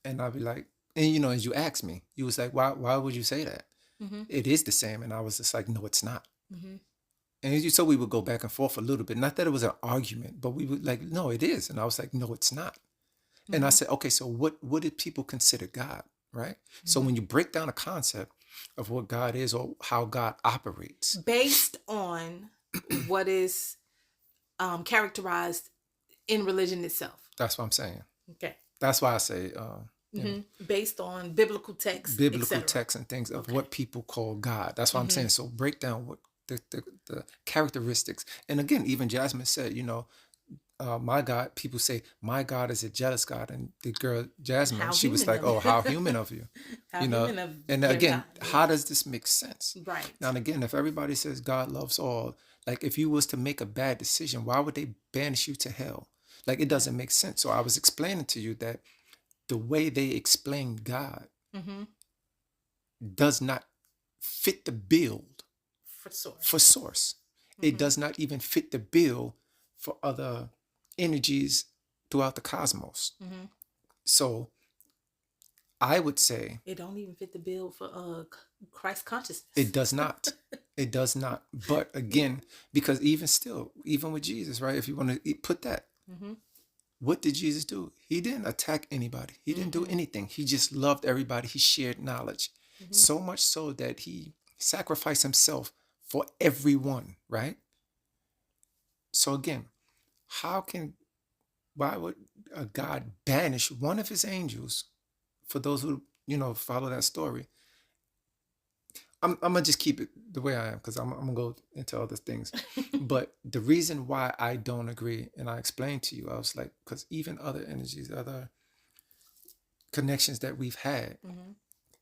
and I'd be like, and as you asked me, you was like, why would you say that? It is the same. And I was just like, no, it's not. And so we would go back and forth a little bit. Not that it was an argument, but we would like, no, it is. And I was like, no, it's not. And I said, okay, so what did people consider God, right? So when you break down a concept of what God is or how God operates, based on what is characterized in religion itself. that's what I'm saying. Okay. That's why I say, Based on biblical text, and things of what people call God. That's what I'm saying. So break down what the characteristics. And again, even Jasmine said, my God, people say, my God is a jealous God. And the girl, Jasmine, she was like, oh, how human of you. And again, how does this make sense? Right. Now, and again, if everybody says God loves all, like if you was to make a bad decision, why would they banish you to hell? Like it doesn't make sense. So I was explaining to you that the way they explain God does not fit the build for source. It does not even fit the bill for other energies throughout the cosmos. So I would say it don't even fit the bill for Christ consciousness. It does not. It does not. But again, because even with Jesus, right? If you want to put that, what did Jesus do? He didn't attack anybody. He didn't do anything. He just loved everybody. He shared knowledge. So much so that he sacrificed himself for everyone, right? So again, why would a God banish one of his angels? For those who, follow that story, I'm going to just keep it the way I am because I'm going to go into other things. But the reason why I don't agree, and I explained to you, I was like, because even other energies, other connections that we've had,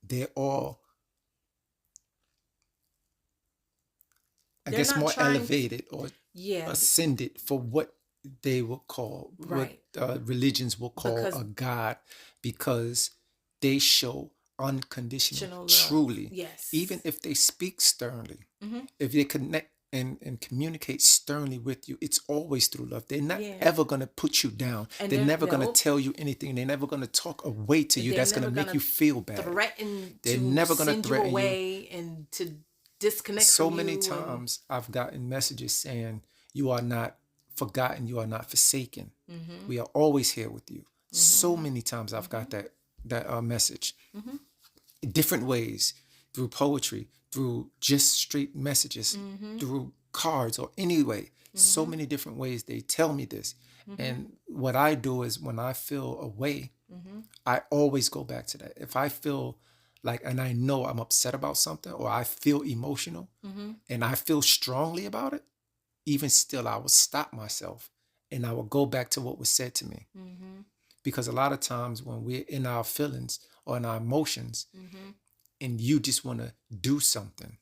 they're all, I guess, more elevated or ascended for what they will call, what religions will call a God, because they show unconditional, truly. Yes. Even if they speak sternly, if they connect and communicate sternly with you, it's always through love. They're not ever going to put you down. And they're never going to tell you anything. They're never going to talk away to you that's going to make you feel bad. They're never going to threaten you and to disconnect so from many you. times I've gotten messages saying, you are not forgotten, you are not forsaken. We are always here with you. So many times I've got that message. Different ways, through poetry, through just straight messages, through cards or any way. So many different ways they tell me this. And what I do is when I feel away, I always go back to that. If I feel like, and I know I'm upset about something, or I feel emotional and I feel strongly about it, even still, I will stop myself and I will go back to what was said to me. Because a lot of times when we're in our feelings or in our emotions and you just want to do something,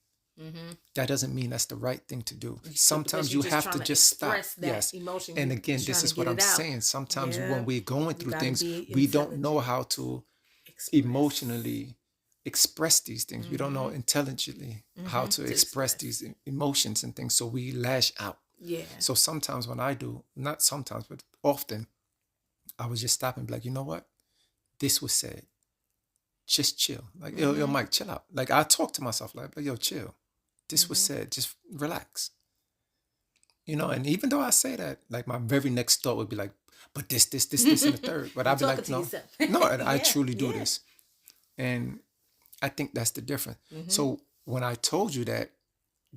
that doesn't mean that's the right thing to do. Sometimes you have to just stop. Yes. Emotion. And again, this is what I'm saying. Sometimes when we're going through things, we don't know how to emotionally express these things. We don't know intelligently how to express these emotions and things. So we lash out. Yeah. So sometimes when I do, not sometimes, but often, I was just stopping, like, you know what? This was said. Just chill. Like, yo, Mike, chill out. Like, I talk to myself like, yo, chill. This was said. Just relax. And even though I say that, like, my very next thought would be like, but this, and the third. But I'd be like, no, and I truly do this. And I think that's the difference. So when I told you that,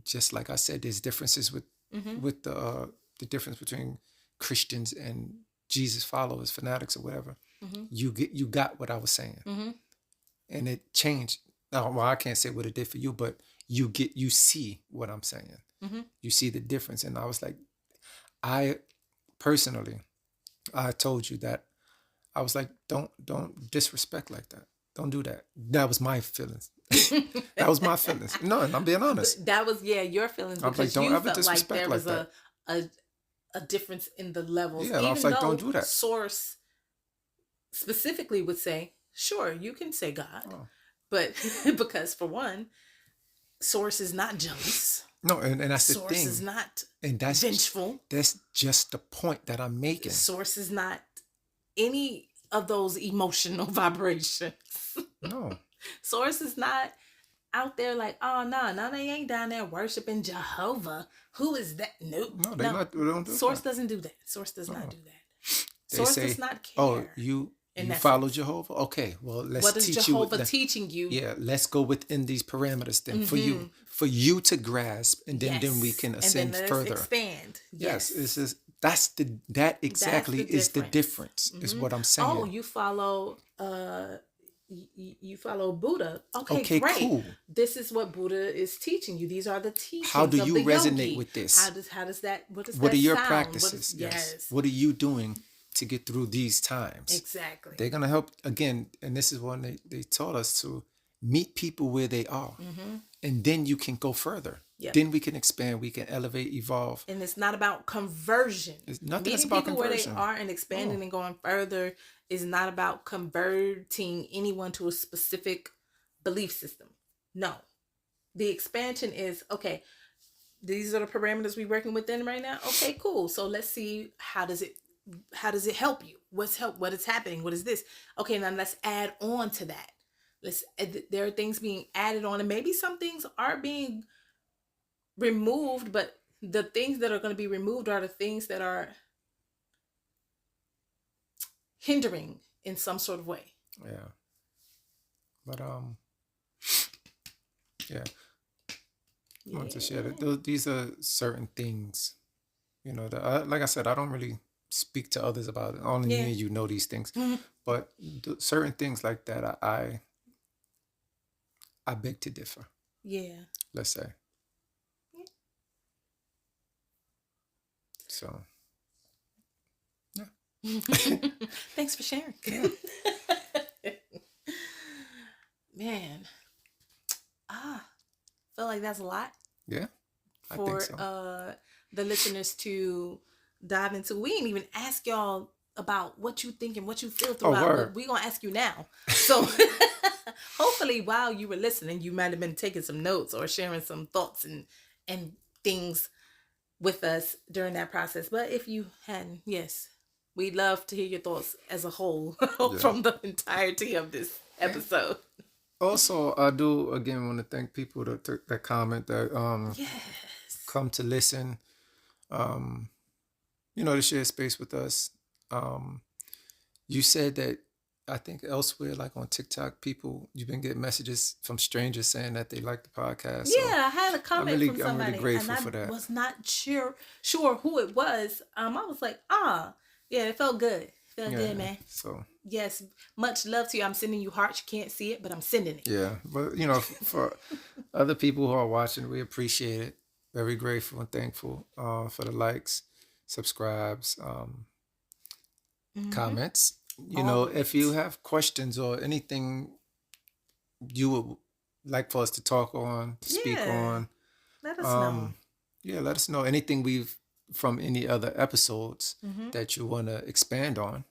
just like I said, there's differences with the difference between Christians and Jesus followers, fanatics, or whatever. You got what I was saying, and it changed. Now, well, I can't say what it did for you, but you see what I'm saying. You see the difference, and I was like, I personally, I told you that I was like, don't disrespect like that. Don't do that. That was my feelings. That was my feelings. No, and I'm being honest. That was your feelings, because like, don't you ever felt like disrespect there was like a difference in the levels. Yeah, I was like, don't do that. Source specifically would say, sure, you can say God, but because for one, Source is not jealous. No, and that's the Source thing. Source is not that's vengeful. That's just the point that I'm making. Source is not any of those emotional vibrations. No. Source is not out there like, oh no, they ain't down there worshiping Jehovah. Who is that? Nope. No, they don't do Source that. doesn't do that. Source does not do that. They Source say, does not "Oh, care. you in that follow sense. Jehovah? Okay, well, let's What is teach Jehovah you. teaching you? Yeah, let's go within these parameters then for you to grasp, and then we can ascend and then further. Expand. Yes, that exactly is the difference. Is what I'm saying. Oh, you follow you follow Buddha. Okay, great. Cool. This is what Buddha is teaching you. These are the teachings. How do of you the resonate yogi. with this? How does that? What are that your sound? practices? Yes. What are you doing to get through these times? Exactly. They're gonna help again, and this is what they taught us to meet people where they are, and then you can go further. Yep. Then we can expand, we can elevate, evolve. And it's not about conversion. It's nothing Meeting about people conversion. where they are and expanding and going further is not about converting anyone to a specific belief system. No. The expansion is, okay, these are the parameters we're working within right now. Okay, cool. So let's see, how does it help you? What is happening? What is this? Okay, now let's add on to that. There are things being added on, and maybe some things are being removed, but the things that are going to be removed are the things that are hindering in some sort of way. Yeah. But yeah. I want to share that these are certain things, that like I said, I don't really speak to others about it. Only me and you know these things. But certain things like that, I beg to differ. Yeah. Let's say. So, yeah. Thanks for sharing. Man. Feel like that's a lot. Yeah. I think so. The listeners to dive into. We ain't even ask y'all about what you think and what you feel throughout. We're going to ask you now. So hopefully while you were listening, you might have been taking some notes or sharing some thoughts and things with us during that process. But if you hadn't, yes, we'd love to hear your thoughts as a whole from the entirety of this episode. Also, I do again want to thank people that comment, that come to listen, to share space with us. You said that, I think elsewhere, like on TikTok, you've been getting messages from strangers saying that they like the podcast. Yeah, I had a comment from somebody. I'm really grateful for that. I was not sure who it was. I was like, yeah, it felt good. Felt good, man. So yes, much love to you. I'm sending you hearts. You can't see it, but I'm sending it. Yeah, but for other people who are watching, we appreciate it. Very grateful and thankful for the likes, subscribes, comments. If you have questions or anything you would like for us to talk on, speak on, let us know. Yeah, let us know anything from any other episodes that you want to expand on.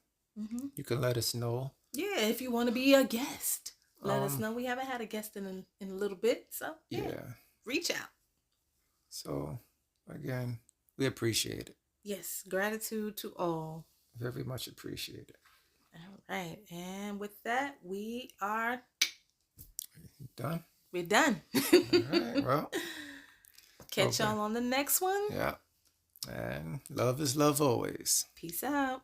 You can let us know. Yeah, if you want to be a guest, let us know. We haven't had a guest in a little bit, so reach out. So again, we appreciate it. Yes, gratitude to all. Very much appreciate it. All right, and with that, we are done. We're done. All right, well. Catch y'all on the next one. Yeah. And love is love always. Peace out.